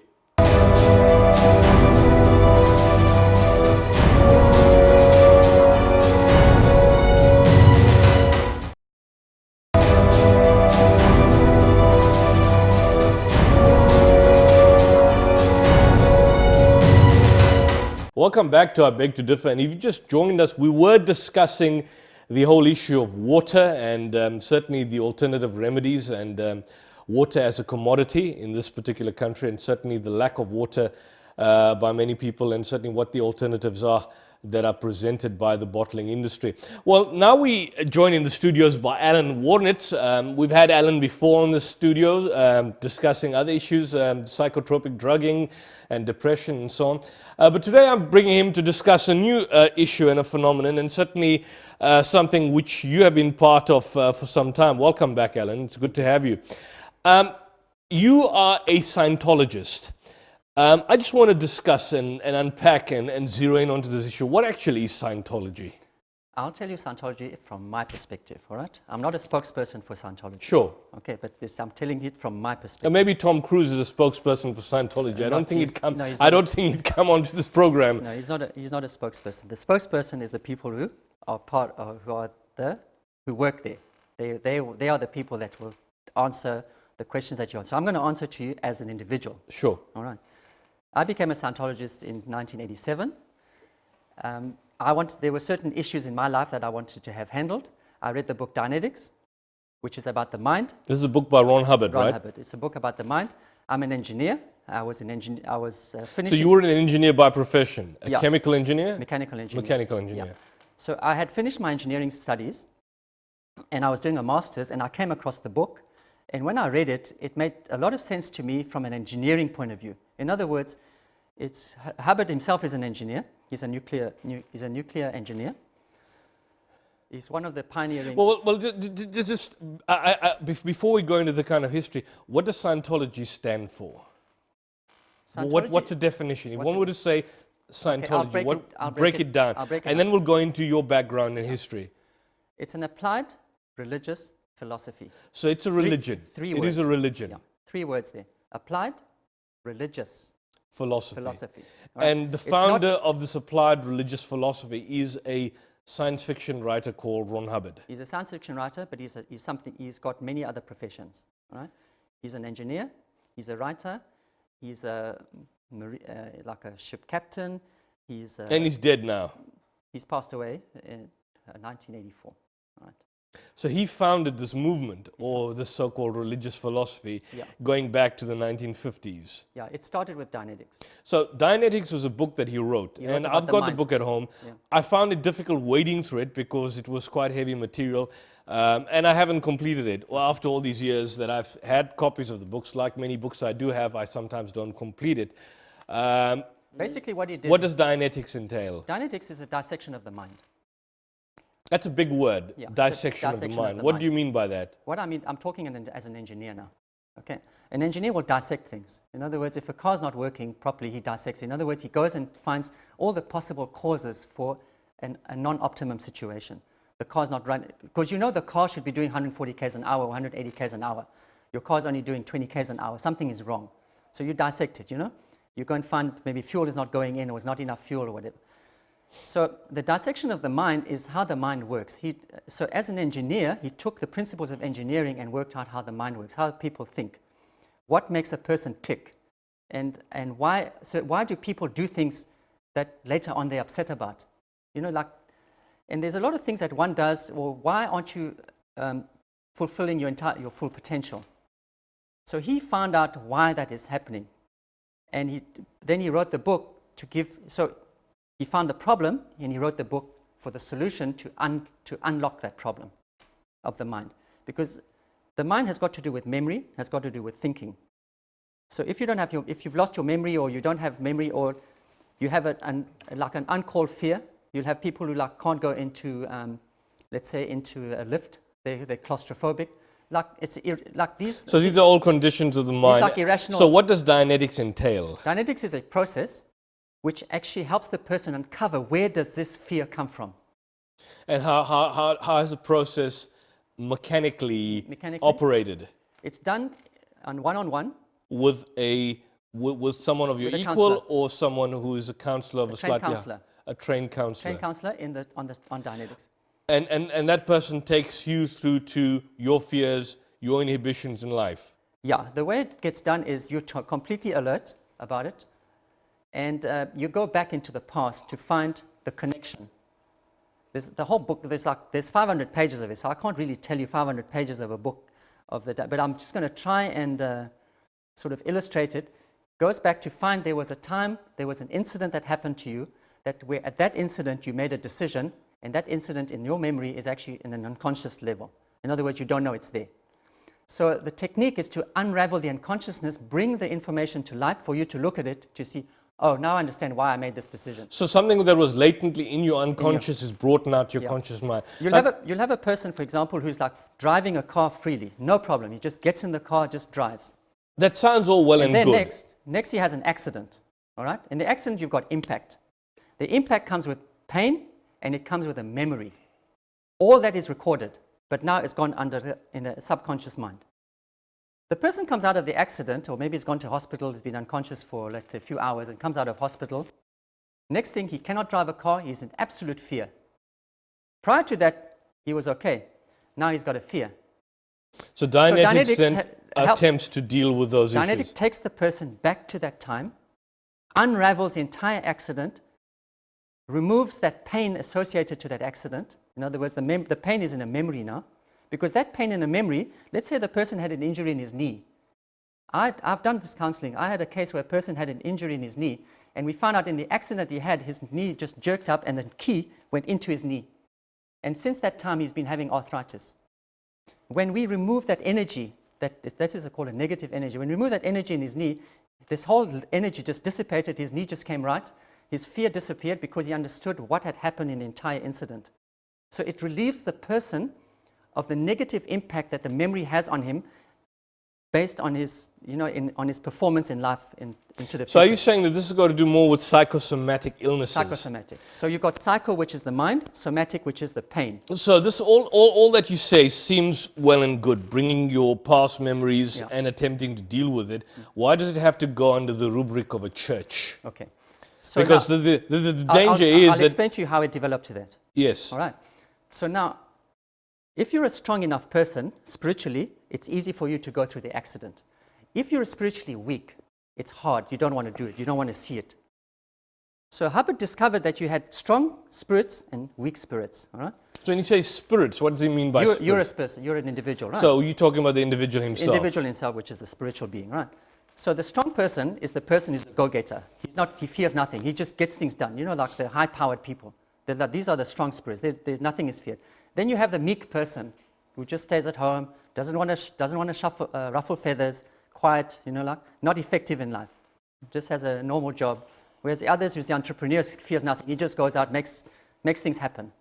[SPEAKER 1] Welcome back to our Beg to Differ, and if you just joined us, we were discussing the whole issue of water and certainly the alternative remedies and water as a commodity in this particular country, and certainly the lack of water by many people, and certainly what the alternatives are that are presented by the bottling industry. Well, now we join in the studios by Alan Warnitz. We've had Alan before in the studio discussing other issues, psychotropic drugging and depression and so on. But today I'm bringing him to discuss a new issue and a phenomenon, and certainly something which you have been part of for some time. Welcome back, Alan. It's good to have you. You are a Scientologist. I just want to discuss and unpack and zero in onto this issue. What actually is Scientology?
[SPEAKER 3] I'll tell you Scientology from my perspective, all right? I'm not a spokesperson for Scientology.
[SPEAKER 1] Sure.
[SPEAKER 3] Okay, but I'm telling it from my perspective.
[SPEAKER 1] And maybe Tom Cruise is a spokesperson for Scientology. I don't think he'd come. No, I don't think he'd come onto this program.
[SPEAKER 3] No, he's not a spokesperson. The spokesperson is the people who are who work there. They are the people that will answer the questions that you answer. So I'm going to answer to you as an individual.
[SPEAKER 1] Sure.
[SPEAKER 3] All right. I became a Scientologist in 1987. There were certain issues in my life that I wanted to have handled. I read the book Dianetics, which is about the mind.
[SPEAKER 1] This is a book by Ron Hubbard, right?
[SPEAKER 3] Ron Hubbard. It's a book about the mind. I'm an engineer. I was finishing.
[SPEAKER 1] So you were an engineer by profession, a chemical engineer?
[SPEAKER 3] Mechanical engineer.
[SPEAKER 1] Mechanical engineer.
[SPEAKER 3] Yeah. So I had finished my engineering studies, and I was doing a master's, and I came across the book. And when I read it, it made a lot of sense to me from an engineering point of view. In other words, Hubbard himself is an engineer. He's a nuclear engineer. He's one of the pioneering.
[SPEAKER 1] Well, just before we go into the kind of history, what does Scientology stand for? What's the definition? If one were to say Scientology,
[SPEAKER 3] I'll
[SPEAKER 1] break it down, and then we'll go into your background and history.
[SPEAKER 3] It's an applied religious philosophy.
[SPEAKER 1] So it's a religion.
[SPEAKER 3] Three words.
[SPEAKER 1] It is a religion.
[SPEAKER 3] Yeah. 3 words there. Applied religious philosophy.
[SPEAKER 1] Right? And the founder of this applied religious philosophy is a science fiction writer called Ron Hubbard.
[SPEAKER 3] He's a science fiction writer, but he's got many other professions. Right? He's an engineer. He's a writer. He's like a ship captain.
[SPEAKER 1] And he's dead now.
[SPEAKER 3] He's passed away in 1984. Right.
[SPEAKER 1] So he founded this movement, or this so-called religious philosophy,
[SPEAKER 3] Yeah.
[SPEAKER 1] going back to the 1950s.
[SPEAKER 3] Yeah, it started with Dianetics.
[SPEAKER 1] So Dianetics was a book that he wrote,
[SPEAKER 3] He wrote
[SPEAKER 1] and
[SPEAKER 3] about
[SPEAKER 1] I've
[SPEAKER 3] the
[SPEAKER 1] got the
[SPEAKER 3] mind.
[SPEAKER 1] book at home.
[SPEAKER 3] Yeah.
[SPEAKER 1] I found it difficult wading through it because it was quite heavy material, and I haven't completed it. Well, after all these years that I've had copies of the books, like many books I do have, I sometimes don't complete it.
[SPEAKER 3] Basically what he did,
[SPEAKER 1] What does Dianetics entail?
[SPEAKER 3] Dianetics is a dissection of the mind.
[SPEAKER 1] That's a big word,
[SPEAKER 3] Yeah, it's a
[SPEAKER 1] dissection of the
[SPEAKER 3] dissection of
[SPEAKER 1] mind.
[SPEAKER 3] the
[SPEAKER 1] What
[SPEAKER 3] mind.
[SPEAKER 1] do you mean by that?
[SPEAKER 3] What I mean, I'm talking as an engineer now. Okay, an engineer will dissect things. In other words, if a car's not working properly, he dissects it. In other words, he goes and finds all the possible causes for a non-optimum situation. The car's not running, because you know the car should be doing 140 k's an hour, 180 k's an hour. Your car's only doing 20 k's an hour. Something is wrong. So you dissect it, you know. You go and find maybe fuel is not going in, or it's not enough fuel, or whatever. So the dissection of the mind is how the mind works. So as an engineer, he took the principles of engineering and worked out how the mind works, how people think, what makes a person tick, and why. So why do people do things that later on they're upset about? You know, like, and there's a lot of things that one does. Or why aren't you fulfilling your full potential? So he found out why that is happening, and then he wrote the book to give. So he found the problem, and he wrote the book for the solution to unlock that problem of the mind. Because the mind has got to do with memory, has got to do with thinking. So if you don't have if you've lost your memory, or you don't have memory, or you have like an uncalled fear, you'll have people who like can't go into, let's say, into a lift. They're claustrophobic. Like like these.
[SPEAKER 1] So these are all conditions of the mind.
[SPEAKER 3] like irrational.
[SPEAKER 1] So what does Dianetics entail?
[SPEAKER 3] Dianetics is a process which actually helps the person uncover where does this fear come from.
[SPEAKER 1] And how is the process mechanically operated?
[SPEAKER 3] It's done on one-on-one.
[SPEAKER 1] With with someone of your
[SPEAKER 3] With a
[SPEAKER 1] equal,
[SPEAKER 3] counselor.
[SPEAKER 1] or someone who is a counselor of a
[SPEAKER 3] trained
[SPEAKER 1] slightly
[SPEAKER 3] counselor.
[SPEAKER 1] a trained counselor.
[SPEAKER 3] Trained counselor on Dianetics.
[SPEAKER 1] And that person takes you through to your fears, your inhibitions in life.
[SPEAKER 3] Yeah, the way it gets done is you're completely alert about it, and you go back into the past to find the connection. There's the whole book. There's 500 pages of it, so I can't really tell you 500 pages of a book but I'm just going to try and sort of illustrate it. Goes back to find there was a time, there was an incident that happened to you, that where at that incident you made a decision, and that incident in your memory is actually in an unconscious level. In other words, you don't know it's there. So the technique is to unravel the unconsciousness, bring the information to light for you to look at it, to see, oh, now I understand why I made this decision.
[SPEAKER 1] So something that was latently in your unconscious is brought out your conscious mind.
[SPEAKER 3] You'll have a person, for example, who's like driving a car freely, no problem. He just gets in the car, just drives.
[SPEAKER 1] That sounds all well and
[SPEAKER 3] then
[SPEAKER 1] good.
[SPEAKER 3] next he has an accident, all right? In the accident, you've got impact. The impact comes with pain, and it comes with a memory. All that is recorded, but now it's gone in the subconscious mind. The person comes out of the accident, or maybe he's gone to hospital, he's been unconscious for, let's say, a few hours, and comes out of hospital. Next thing, he cannot drive a car, he's in absolute fear. Prior to that, he was okay. Now he's got a fear.
[SPEAKER 1] So Dianetics
[SPEAKER 3] Dianetics
[SPEAKER 1] attempts to deal with those
[SPEAKER 3] Dianetics
[SPEAKER 1] issues.
[SPEAKER 3] takes the person back to that time, unravels the entire accident, removes that pain associated to that accident. In other words, the pain is in a memory now. Because that pain in the memory, let's say the person had an injury in his knee. I've done this counseling. I had a case where a person had an injury in his knee, and we found out in the accident he had, his knee just jerked up and a key went into his knee. And since that time, he's been having arthritis. When we remove that energy, this is called a negative energy. When we remove that energy in his knee, this whole energy just dissipated, his knee just came right. His fear disappeared because he understood what had happened in the entire incident. So it relieves the person of the negative impact that the memory has on him based on his, on his performance in life into the future.
[SPEAKER 1] So are you saying that this has got to do more with psychosomatic illnesses?
[SPEAKER 3] Psychosomatic. So you've got psycho, which is the mind, somatic, which is the pain.
[SPEAKER 1] So this all that you say seems well and good, bringing your past memories and attempting to deal with it. Why does it have to go under the rubric of a church?
[SPEAKER 3] Okay. So
[SPEAKER 1] because
[SPEAKER 3] now,
[SPEAKER 1] the danger is
[SPEAKER 3] I'll
[SPEAKER 1] that...
[SPEAKER 3] explain to you how it developed to that.
[SPEAKER 1] Yes.
[SPEAKER 3] All right. So now, if you're a strong enough person, spiritually, it's easy for you to go through the accident. If you're spiritually weak, it's hard. You don't want to do it. You don't want to see it. So Hubbard discovered that you had strong spirits and weak spirits. All right.
[SPEAKER 1] So when you say spirits, what does he mean by spirit?
[SPEAKER 3] You're a person, you're an individual, right?
[SPEAKER 1] So you're talking about the individual himself.
[SPEAKER 3] Individual himself, which is the spiritual being, right? So the strong person is the person who's a go-getter. He fears nothing. He just gets things done. You know, like the high-powered people. These are the strong spirits. Nothing is feared. Then you have the meek person who just stays at home, doesn't want to ruffle feathers, quiet, you know, like not effective in life, just has a normal job. Whereas the others, who's the entrepreneur, fears nothing. He just goes out, makes things happen.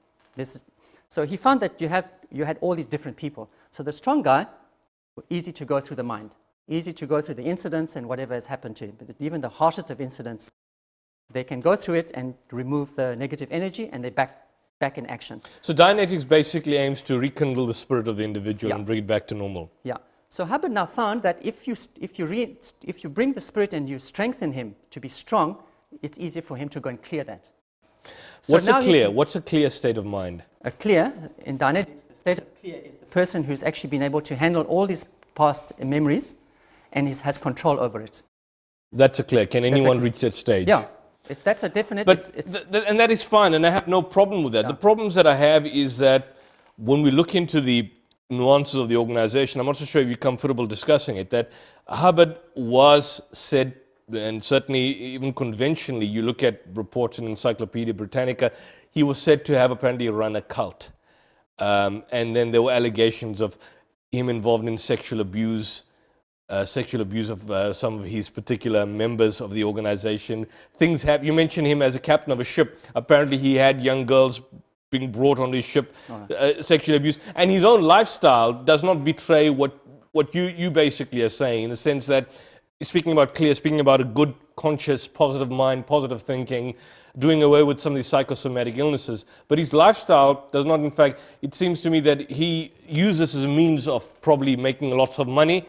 [SPEAKER 3] So he found that you had all these different people. So the strong guy, easy to go through the mind, easy to go through the incidents and whatever has happened to him. But even the harshest of incidents, they can go through it and remove the negative energy, and they're back in action.
[SPEAKER 1] So Dianetics basically aims to rekindle the spirit of the individual and bring it back to normal.
[SPEAKER 3] Yeah. So Hubbard now found that if you bring the spirit and you strengthen him to be strong, it's easier for him to go and clear that. So
[SPEAKER 1] What's a clear state of mind?
[SPEAKER 3] A clear, in Dianetics, the state of clear is the person who's actually been able to handle all these past memories and has control over it.
[SPEAKER 1] That's a clear. Can anyone reach that stage?
[SPEAKER 3] Yeah. That's a definite.
[SPEAKER 1] But and that is fine, and I have no problem with that. Yeah. The problems that I have is that when we look into the nuances of the organization, I'm not so sure if you're comfortable discussing it, that Hubbard was said, and certainly even conventionally, you look at reports in Encyclopedia Britannica, he was said to have apparently run a cult. And then there were allegations of him involved in sexual abuse of some of his particular members of the organization. Things have, you mentioned him as a captain of a ship. Apparently he had young girls being brought on his ship, sexual abuse. And his own lifestyle does not betray what you basically are saying, in the sense that, speaking about a good, conscious, positive mind, positive thinking, doing away with some of these psychosomatic illnesses. But his lifestyle does not, in fact, it seems to me that he uses this as a means of probably making lots of money.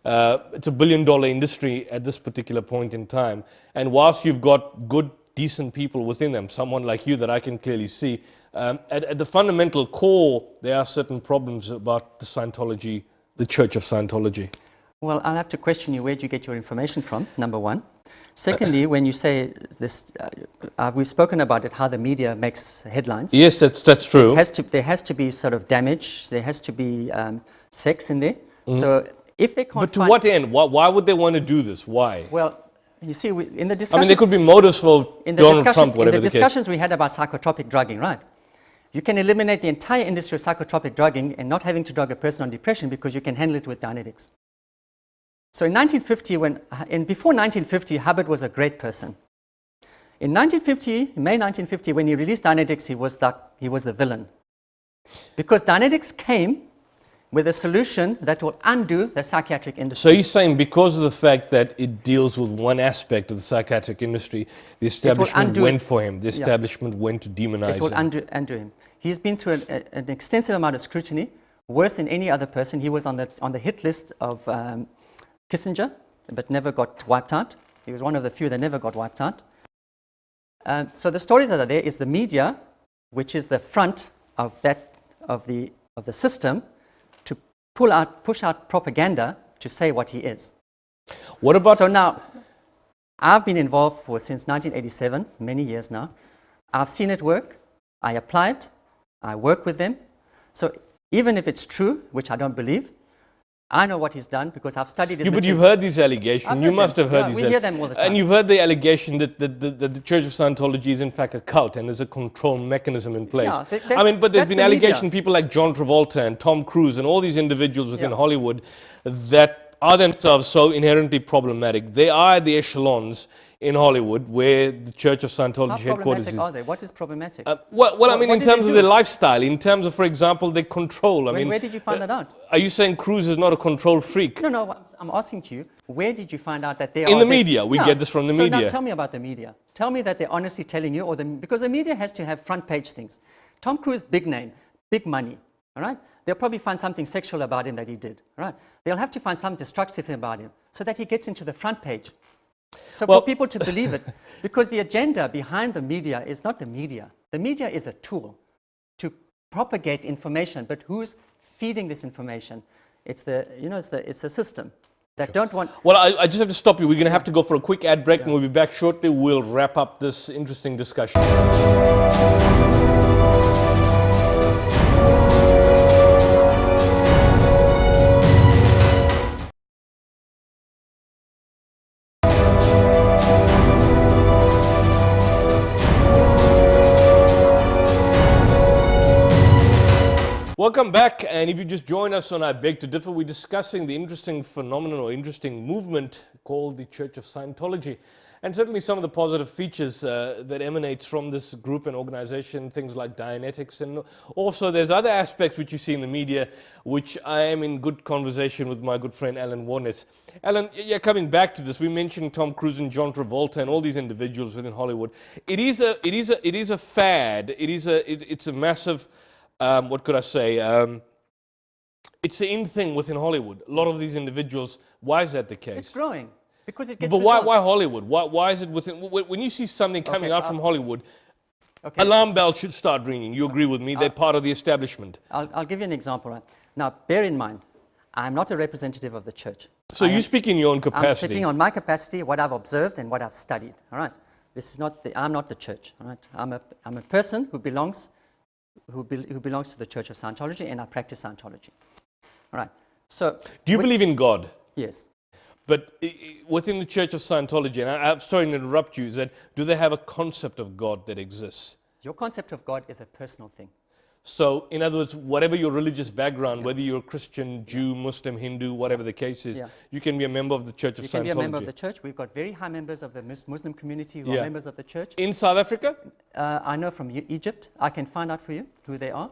[SPEAKER 1] It's $1 billion industry at this particular point in time. And whilst you've got good, decent people within them, someone like you that I can clearly see, at the fundamental core, there are certain problems about the Scientology, the Church of Scientology.
[SPEAKER 3] Well, I'll have to question you. Where do you get your information from, number one? Secondly, when you say this, we've spoken about it, how the media makes headlines.
[SPEAKER 1] Yes, that's true.
[SPEAKER 3] There has to be sort of damage. There has to be sex in there. Mm-hmm. So if they can't.
[SPEAKER 1] But to what end? Why would they want to do this? Why?
[SPEAKER 3] Well, you see, in the discussion.
[SPEAKER 1] I mean, there could be motives for Donald Trump, whatever the case.
[SPEAKER 3] In the discussions we had about psychotropic drugging, right? You can eliminate the entire industry of psychotropic drugging and not having to drug a person on depression because you can handle it with Dianetics. So in 1950, before 1950, Hubbard was a great person. In May 1950, when he released Dianetics, he was the villain. Because Dianetics came with a solution that will undo the psychiatric industry.
[SPEAKER 1] So you're saying because of the fact that it deals with one aspect of the psychiatric industry, the establishment went for him. The establishment went to demonize him.
[SPEAKER 3] It will undo him. He's been through an extensive amount of scrutiny, worse than any other person. He was on the hit list of Kissinger, but never got wiped out. He was one of the few that never got wiped out. So the stories that are there is the media, which is the front of the system, to push out propaganda to say what he is.
[SPEAKER 1] What about?
[SPEAKER 3] So now, I've been involved since 1987, many years now. I've seen it work. I apply it. I work with them. So even if it's true, which I don't believe, I know what he's done because I've studied his
[SPEAKER 1] But you've heard these allegations. You must have heard these.
[SPEAKER 3] We hear them all the time.
[SPEAKER 1] And you've heard the allegation that the Church of Scientology is in fact a cult and there's a control mechanism in place.
[SPEAKER 3] Yeah,
[SPEAKER 1] but there's been allegations, people like John Travolta and Tom Cruise and all these individuals within Hollywood that are themselves so inherently problematic. They are the echelons in Hollywood where the Church of Scientology headquarters is.
[SPEAKER 3] How problematic are they? What is problematic?
[SPEAKER 1] I mean, in terms of their lifestyle, in terms of, for example, their control.
[SPEAKER 3] Where did you find that out?
[SPEAKER 1] Are you saying Cruise is not a control freak?
[SPEAKER 3] No, I'm asking you, where did you find out that they are
[SPEAKER 1] in the media? We get this from the media.
[SPEAKER 3] So now tell me about the media. Tell me that they're honestly telling you, because the media has to have front page things. Tom Cruise, big name, big money, all right? They'll probably find something sexual about him that he did, all right? They'll have to find something destructive about him so that he gets into the front page. So for people to believe it, because the agenda behind the media is not the media. The media is a tool to propagate information, but who's feeding this information? It's the system that don't want.
[SPEAKER 1] Well, I just have to stop you. We're going to have to go for a quick ad break, and we'll be back shortly. We'll wrap up this interesting discussion. Welcome back, and if you just join us on I Beg to Differ, we're discussing the interesting phenomenon or interesting movement called the Church of Scientology, and certainly some of the positive features that emanates from this group and organization, things like Dianetics, and also there's other aspects which you see in the media, which I am in good conversation with my good friend Alan Warnitz. Alan, yeah, coming back to this, we mentioned Tom Cruise and John Travolta and all these individuals within Hollywood. It is a fad. It's a massive. What could I say? It's the in thing within Hollywood. A lot of these individuals. Why is that the case?
[SPEAKER 3] It's growing because it gets.
[SPEAKER 1] But why Hollywood? Why is it within? When you see something coming out from Hollywood, alarm bells should start ringing. You agree with me? They're part of the establishment.
[SPEAKER 3] I'll give you an example. Right? Now, bear in mind, I'm not a representative of the church.
[SPEAKER 1] So you speak in your own capacity.
[SPEAKER 3] I'm speaking on my capacity, what I've observed and what I've studied. All right. This is not. I'm not the church. All right. I'm a person who belongs to the Church of Scientology, and I practice Scientology. All right. So,
[SPEAKER 1] do you believe in God?
[SPEAKER 3] Yes.
[SPEAKER 1] But within the Church of Scientology, and I'm sorry to interrupt you, is that do they have a concept of God that exists?
[SPEAKER 3] Your concept of God is a personal thing.
[SPEAKER 1] So, in other words, whatever your religious background, whether you're a Christian, Jew, Muslim, Hindu, whatever the case is, you can be a member of the Church of Scientology.
[SPEAKER 3] You can be a member of the church. We've got very high members of the Muslim community who are members of the church.
[SPEAKER 1] In South Africa?
[SPEAKER 3] I know from Egypt. I can find out for you who they are.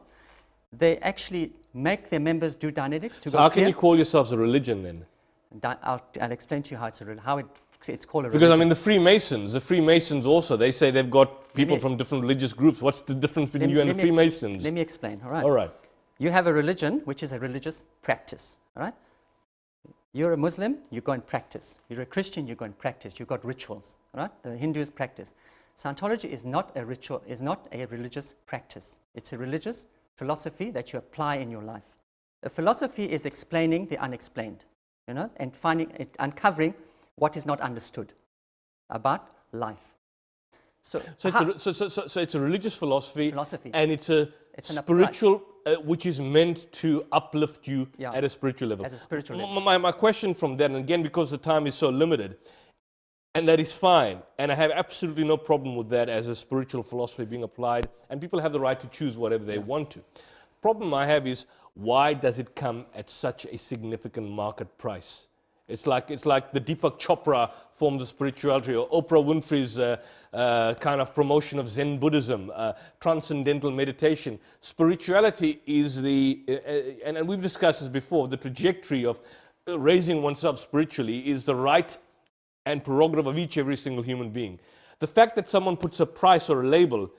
[SPEAKER 3] They actually make their members do Dianetics to go clear.
[SPEAKER 1] So how can you call yourselves a religion then?
[SPEAKER 3] I'll explain to you how it's called a religion.
[SPEAKER 1] Because I mean the Freemasons also, they say they've got people from different religious groups. What's the difference between you and the Freemasons?
[SPEAKER 3] Let me explain, all right?
[SPEAKER 1] All right.
[SPEAKER 3] You have a religion, which is a religious practice, all right? You're a Muslim, you go and practice. You're a Christian, you go and practice. You've got rituals, all right? The Hindus practice. Scientology is not a ritual, is not a religious practice. It's a religious philosophy that you apply in your life. A philosophy is explaining the unexplained, you know, and uncovering what is not understood about life. So
[SPEAKER 1] it's a religious philosophy. And it's a spiritual, which is meant to uplift you at a spiritual level.
[SPEAKER 3] As a spiritual level.
[SPEAKER 1] My question from that, and again, because the time is so limited, and that is fine, and I have absolutely no problem with that as a spiritual philosophy being applied, and people have the right to choose whatever they want to. Problem I have is, why does it come at such a significant market price? It's like the Deepak Chopra forms of spirituality, or Oprah Winfrey's kind of promotion of Zen Buddhism, transcendental meditation. Spirituality is and we've discussed this before, the trajectory of raising oneself spiritually is the right and prerogative of every single human being. The fact that someone puts a price or a label,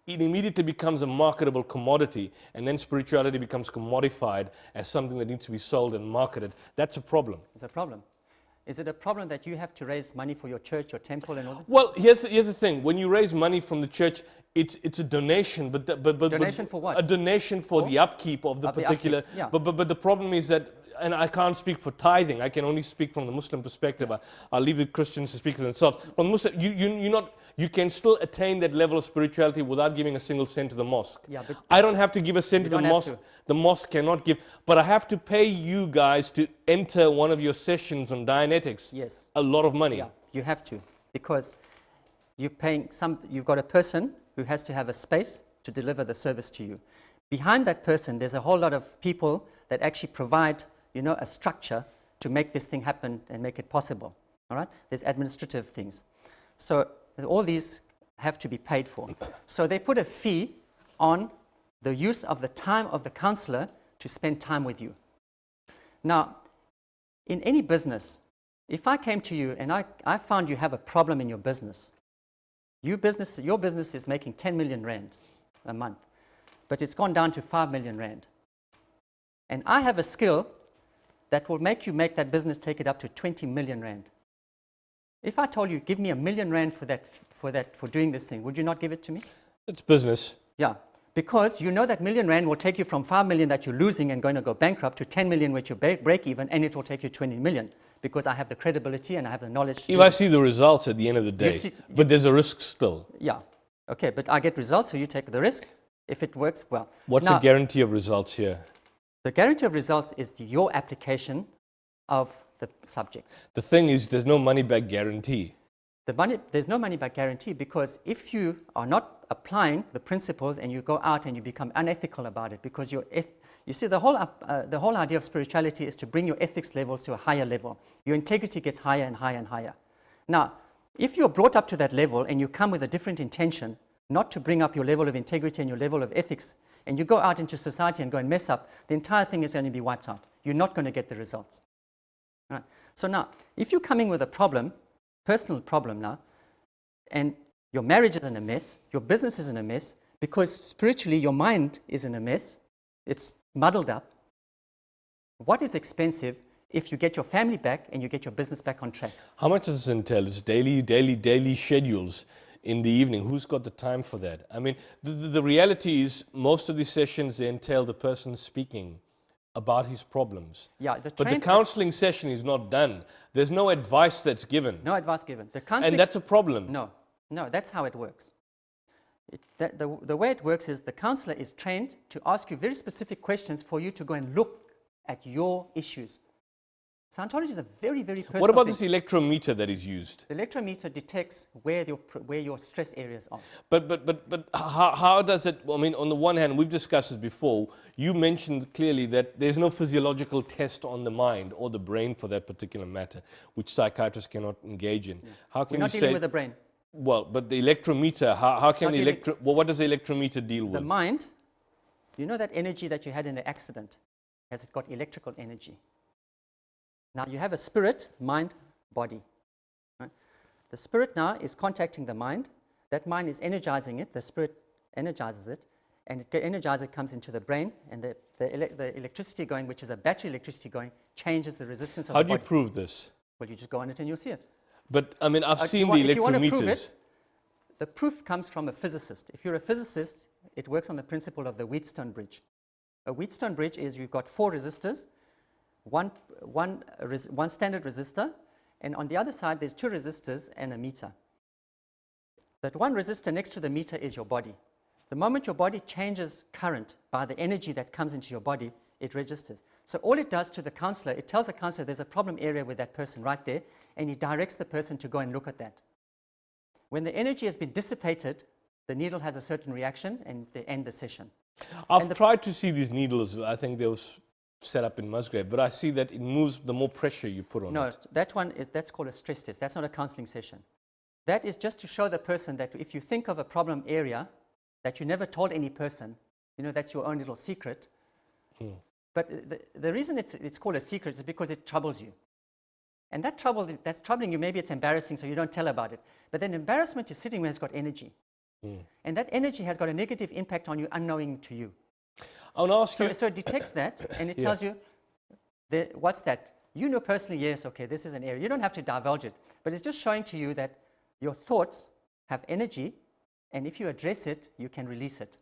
[SPEAKER 1] it immediately becomes a marketable commodity, and then spirituality becomes commodified as something that needs to be sold and marketed. That's a problem.
[SPEAKER 3] It's a problem. Is it a problem that you have to raise money for your church, your temple, and all that?
[SPEAKER 1] Well, here's the thing. When you raise money from the church, it's a donation, but
[SPEAKER 3] donation for what?
[SPEAKER 1] A donation for the upkeep of the particular. But the problem is that, and I can't speak for tithing. I can only speak from the Muslim perspective. I'll leave the Christians to speak for themselves. From Muslim, you can still attain that level of spirituality without giving a single cent to the mosque.
[SPEAKER 3] But
[SPEAKER 1] I don't have to give a cent to the mosque. The mosque cannot give, but I have to pay you guys to enter one of your sessions on Dianetics.
[SPEAKER 3] Yes.
[SPEAKER 1] A lot of money.
[SPEAKER 3] Yeah, you have to, because you've got a person who has to have a space to deliver the service to you. Behind that person, there's a whole lot of people that actually provide, a structure to make this thing happen and make it possible. All right? There's administrative things. So all these have to be paid for. So they put a fee on the use of the time of the counselor to spend time with you. Now, in any business, if I came to you and I found you have a problem in your business, your business is making 10 million rand a month, but it's gone down to 5 million rand. And I have a skill that will make you make that business take it up to 20 million rand. If I told you, give me 1 million rand for doing this thing, would you not give it to me?
[SPEAKER 1] It's business.
[SPEAKER 3] Yeah, because you know that 1 million rand will take you from 5 million that you're losing and going to go bankrupt to 10 million which you break even, and it will take you 20 million because I have the credibility and I have the knowledge.
[SPEAKER 1] If I see the results at the end of the day, but there's a risk still.
[SPEAKER 3] Yeah, okay, but I get results, so you take the risk. If it works, well.
[SPEAKER 1] What's the guarantee of results here?
[SPEAKER 3] The guarantee of results is your application of the subject.
[SPEAKER 1] The thing is, there's no money back guarantee.
[SPEAKER 3] there's no money back guarantee, because if you are not applying the principles and you go out and you become unethical about it, because you see, the whole idea of spirituality is to bring your ethics levels to a higher level. Your integrity gets higher and higher and higher. Now, if you're brought up to that level and you come with a different intention, not to bring up your level of integrity and your level of ethics, and you go out into society and go and mess up, the entire thing is going to be wiped out. You're not going to get the results. Right? So now, if you're coming with a problem, personal problem now, and your marriage is in a mess, your business is in a mess, because spiritually your mind is in a mess, it's muddled up. What is expensive if you get your family back and you get your business back on track?
[SPEAKER 1] How much does this entail? It's daily schedules in the evening. Who's got the time for that? I mean, the reality is most of these sessions, they entail the person speaking about his problems.
[SPEAKER 3] Yeah,
[SPEAKER 1] but the counseling session is not done. There's no advice that's given.
[SPEAKER 3] No advice given.
[SPEAKER 1] And that's a problem.
[SPEAKER 3] No, that's how it works. The way it works is the counselor is trained to ask you very specific questions for you to go and look at your issues. Scientology is a very, very personal
[SPEAKER 1] What about
[SPEAKER 3] thing.
[SPEAKER 1] this electrometer that is used?
[SPEAKER 3] The electrometer detects where your stress areas are.
[SPEAKER 1] But how does it, I mean, on the one hand, we've discussed this before, you mentioned clearly that there's no physiological test on the mind or the brain for that particular matter, which psychiatrists cannot engage in.
[SPEAKER 3] Yeah.
[SPEAKER 1] How can
[SPEAKER 3] We're not
[SPEAKER 1] you
[SPEAKER 3] dealing
[SPEAKER 1] say,
[SPEAKER 3] with the brain.
[SPEAKER 1] well, but the electrometer, how can the what does the electrometer deal with?
[SPEAKER 3] The mind, you know that energy that you had in the accident, has it got electrical energy? Now you have a spirit, mind, body. Right? The spirit now is contacting the mind. That mind is energizing it. The spirit energizes it. And the energizer comes into the brain. And the electricity going, which is a battery electricity going, changes the resistance of the body.
[SPEAKER 1] How do you prove this?
[SPEAKER 3] Well, you just go on it and you'll see it.
[SPEAKER 1] But, I mean, I've seen the
[SPEAKER 3] if you want to prove
[SPEAKER 1] electrometers.
[SPEAKER 3] it, the proof comes from a physicist. If you're a physicist, it works on the principle of the Wheatstone bridge. A Wheatstone bridge is you've got 4 resistors, one standard resistor, and on the other side there's 2 resistors and a meter. That one resistor next to the meter is your body. The moment your body changes current by the energy that comes into your body, it registers. So all it does to the counselor, it tells the counselor there's a problem area with that person right there, and he directs the person to go and look at that. When the energy has been dissipated, the needle has a certain reaction and they end the session.
[SPEAKER 1] I've tried to see these needles. I think they were set up in Musgrave, but I see that it moves the more pressure you put on it.
[SPEAKER 3] No, that's called a stress test. That's not a counseling session. That is just to show the person that if you think of a problem area that you never told any person, you know, that's your own little secret. But the reason it's called a secret is because it troubles you. And that trouble that's troubling you, maybe it's embarrassing, so you don't tell about it. But then embarrassment you're sitting with has got energy. And that energy has got a negative impact on you, unknowing to you.
[SPEAKER 1] I want to ask you.
[SPEAKER 3] So it detects that, and it tells you, what's that? You know personally, yes, okay, this is an area. You don't have to divulge it, but it's just showing to you that your thoughts have energy, and if you address it, you can release it.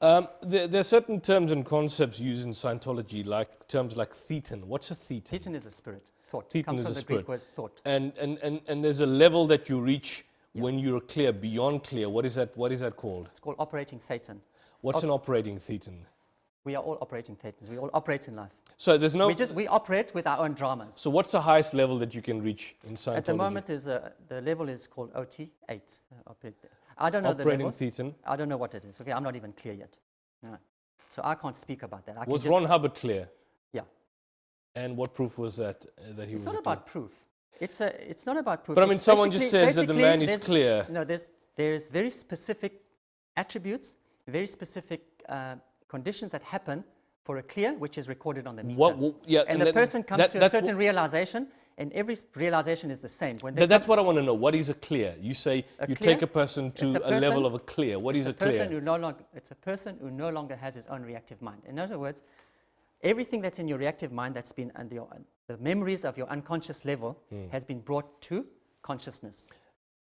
[SPEAKER 1] There are certain terms and concepts used in Scientology, like terms like thetan. What's a thetan?
[SPEAKER 3] Thetan is a spirit, thought.
[SPEAKER 1] Thetan
[SPEAKER 3] comes
[SPEAKER 1] is
[SPEAKER 3] from
[SPEAKER 1] a
[SPEAKER 3] the
[SPEAKER 1] spirit.
[SPEAKER 3] Greek word thought.
[SPEAKER 1] And there's a level that you reach when you're clear, beyond clear. What is that called?
[SPEAKER 3] It's called operating thetan.
[SPEAKER 1] What's an operating thetan?
[SPEAKER 3] We are all operating thetans. We all operate in life.
[SPEAKER 1] So there's no.
[SPEAKER 3] We operate with our own dramas.
[SPEAKER 1] So what's the highest level that you can reach in Scientology?
[SPEAKER 3] At the moment, the level is called OT8. I don't know
[SPEAKER 1] operating
[SPEAKER 3] the levels.
[SPEAKER 1] thetan.
[SPEAKER 3] I don't know what it is. Okay, I'm not even clear yet. No. So I can't speak about that.
[SPEAKER 1] Was Ron Hubbard clear?
[SPEAKER 3] Yeah.
[SPEAKER 1] And what proof was that he was?
[SPEAKER 3] It's not about proof. It's not about proof.
[SPEAKER 1] But I mean, someone just says that the man is clear.
[SPEAKER 3] No, there's very specific attributes, very specific conditions that happen for a clear, which is recorded on the meter. And the person comes to a certain realization, and every realization is the same.
[SPEAKER 1] That's what I want to know. What is a clear? You say you take a person to a level of a clear. What is a clear?
[SPEAKER 3] It's a person who no longer has his own reactive mind. In other words, everything that's in your reactive mind that's been under the memories of your unconscious level has been brought to consciousness.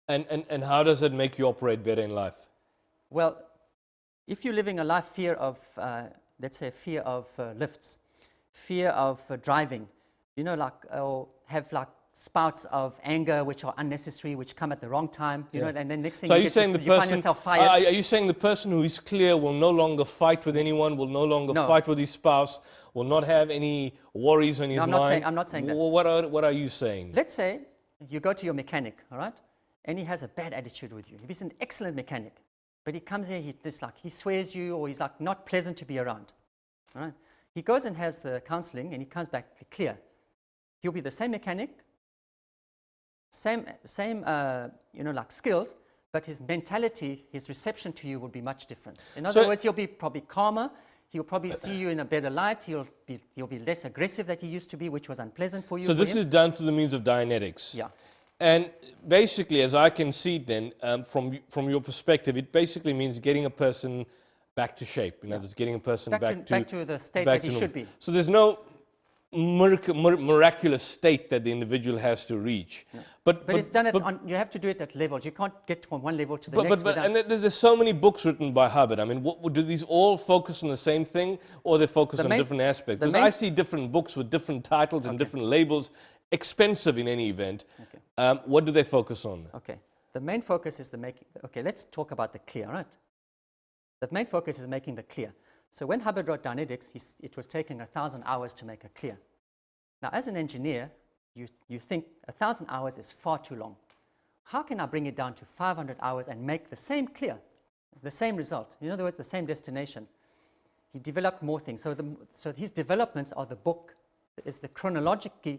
[SPEAKER 1] And how does it make you operate better in life?
[SPEAKER 3] Well, if you're living a life fear of, let's say, fear of lifts, fear of driving, you know, have spouts of anger which are unnecessary, which come at the wrong time, you know, and then next thing you find yourself fired.
[SPEAKER 1] Are you saying the person who is clear will no longer fight with anyone, will no longer fight with his spouse, will not have any worries on his mind?
[SPEAKER 3] I'm not saying that.
[SPEAKER 1] What are you saying?
[SPEAKER 3] Let's say you go to your mechanic, all right, and he has a bad attitude with you. He's an excellent mechanic, but he comes here, he swears you, or he's like not pleasant to be around. All right? He goes and has the counseling, and he comes back clear. He'll be the same mechanic, same like skills, but his mentality, his reception to you will be much different. In other words, he'll be probably calmer. He'll probably see you in a better light. He'll be less aggressive than he used to be, which was unpleasant for you.
[SPEAKER 1] So this is done through the means of Dianetics.
[SPEAKER 3] Yeah.
[SPEAKER 1] And basically, as I can see it then, from your perspective, it basically means getting a person back to shape. You know, just getting a person back
[SPEAKER 3] to the state that he should be.
[SPEAKER 1] So there's no miraculous state that the individual has to reach.
[SPEAKER 3] No. But it's done you have to do it at levels. You can't get from one level to the next.
[SPEAKER 1] And there's so many books written by Hubbard. I mean, do these all focus on the same thing, or they focus on different aspects? Because I see different books with different titles and different labels, expensive in any event. Okay. What do they focus on?
[SPEAKER 3] Okay. The main focus is the making. Okay, let's talk about the clear, right? The main focus is making the clear. So when Hubbard wrote Dianetics, it was taking 1,000 hours to make a clear. Now, as an engineer, you think 1,000 hours is far too long. How can I bring it down to 500 hours and make the same clear, the same result? In other words, the same destination. He developed more things. So his developments are the book, is the chronological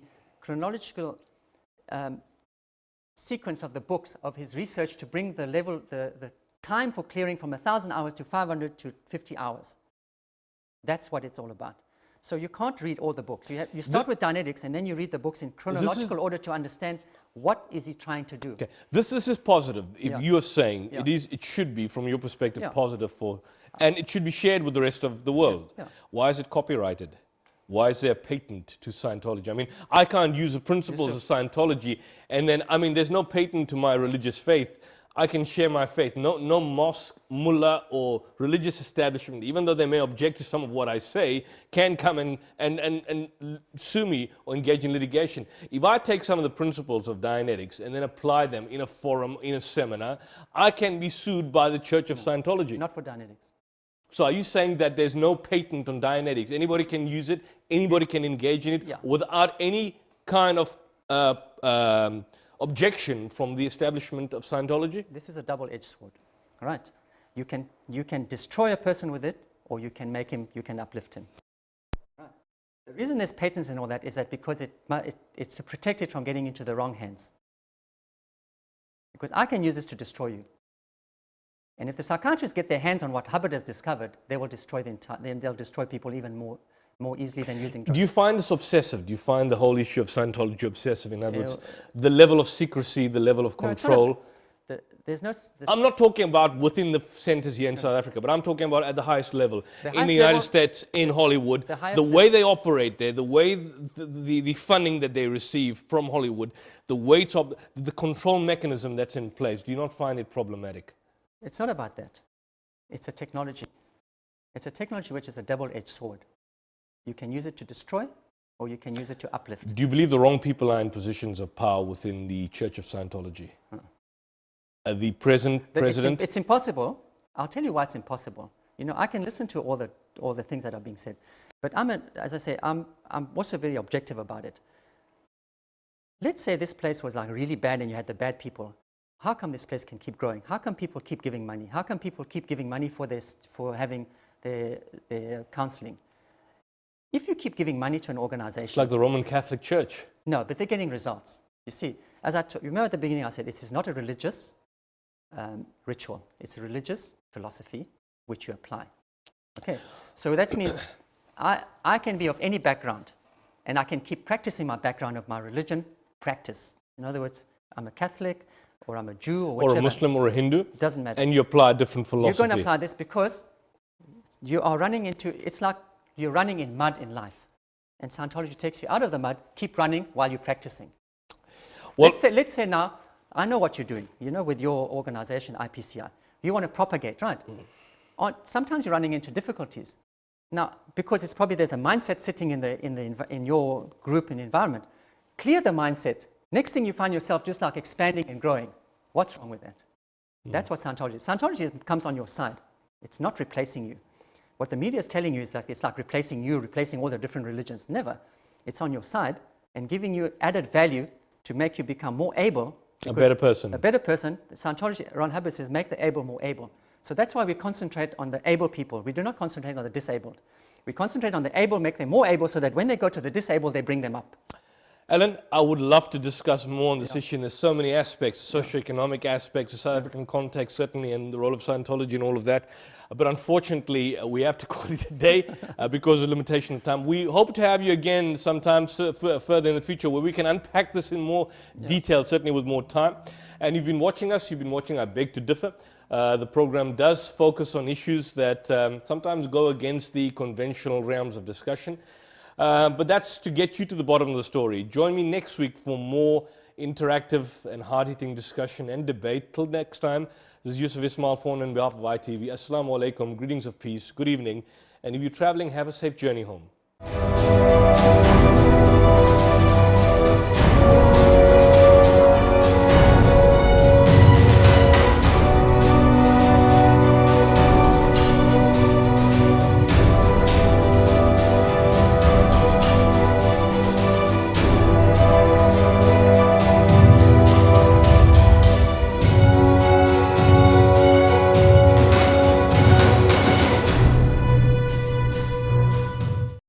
[SPEAKER 3] sequence of the books of his research to bring the time for clearing from 1,000 hours to 500 to 50 hours. That's what it's all about. So you can't read all the books. You start with Dianetics, and then you read the books in chronological order to understand what is he trying to do.
[SPEAKER 1] Okay. This is positive. If you are saying it should be, from your perspective, positive and it should be shared with the rest of the world. Why is it copyrighted? Why is there a patent to Scientology? I mean, I can't use the principles of Scientology, and then, I mean, there's no patent to my religious faith. I can share my faith. No mosque, mullah, or religious establishment, even though they may object to some of what I say, can come and sue me or engage in litigation. If I take some of the principles of Dianetics and then apply them in a forum, in a seminar, I can be sued by the Church of Scientology.
[SPEAKER 3] Not for Dianetics.
[SPEAKER 1] So are you saying that there's no patent on Dianetics? Anybody can use it, anybody can engage in it without any kind of objection from the establishment of Scientology?
[SPEAKER 3] This is a double-edged sword, all right? You can destroy a person with it, or you can uplift him. Right. The reason there's patents and all that is that because it's to protect it from getting into the wrong hands. Because I can use this to destroy you. And if the psychiatrists get their hands on what Hubbard has discovered, they will destroy they'll destroy people even more easily than using drugs.
[SPEAKER 1] Do you find this obsessive? Do you find the whole issue of Scientology obsessive? In other words, the level of secrecy, the level of control. I'm not talking about within the centers here in South Africa, but I'm talking about at the highest level. In the United States, in Hollywood, the way they operate there, the way the funding that they receive from Hollywood, the control mechanism that's in place. Do you not find it problematic?
[SPEAKER 3] It's not about that. It's a technology. It's a technology which is a double-edged sword. You can use it to destroy, or you can use it to uplift.
[SPEAKER 1] Do you believe the wrong people are in positions of power within the Church of Scientology? The present president?
[SPEAKER 3] It's impossible. I'll tell you why it's impossible. You know, I can listen to all the things that are being said, but as I say, I'm also very objective about it. Let's say this place was like really bad, and you had the bad people. How come this place can keep growing? How come people keep giving money? How come people keep giving money for having their counseling? If you keep giving money to an organization...
[SPEAKER 1] It's like the Roman Catholic Church.
[SPEAKER 3] No, but they're getting results. You see, you remember at the beginning I said this is not a religious ritual. It's a religious philosophy which you apply. Okay, so that means I can be of any background, and I can keep practicing my background of my religion practice. In other words, I'm a Catholic, or I'm a Jew, or whichever.
[SPEAKER 1] Or a Muslim, or a Hindu.
[SPEAKER 3] Doesn't matter.
[SPEAKER 1] And you apply a different philosophy.
[SPEAKER 3] You're going to apply this because you are it's like you're running in mud in life. And Scientology takes you out of the mud, keep running while you're practicing. Well, let's say now, I know what you're doing, you know, with your organization, IPCI. You want to propagate, right? Sometimes you're running into difficulties. Now, because it's probably there's a mindset sitting in your group and environment, clear the mindset. Next thing you find yourself just like expanding and growing. What's wrong with that? That's what Scientology is. Scientology comes on your side. It's not replacing you. What the media is telling you is that it's like replacing you, replacing all the different religions. Never. It's on your side and giving you added value to make you become more able
[SPEAKER 1] A better person.
[SPEAKER 3] A better person. Scientology, Ron Hubbard says, make the able more able. So that's why we concentrate on the able people. We do not concentrate on the disabled. We concentrate on the able, make them more able, so that when they go to the disabled, they bring them up.
[SPEAKER 1] Alan, I would love to discuss more on this issue. There's so many aspects, socioeconomic aspects, the South African context, certainly, and the role of Scientology and all of that. But unfortunately, we have to call it a day because of limitation of time. We hope to have you again sometime further in the future where we can unpack this in more detail, certainly with more time. And you've been watching us, you've been watching I Beg to Differ. The program does focus on issues that sometimes go against the conventional realms of discussion. But that's to get you to the bottom of the story. Join me next week for more interactive and hard-hitting discussion and debate. Till next time, this is Yusuf Ismail on behalf of ITV. Assalamu alaikum, greetings of peace, good evening, and if you're traveling, have a safe journey home.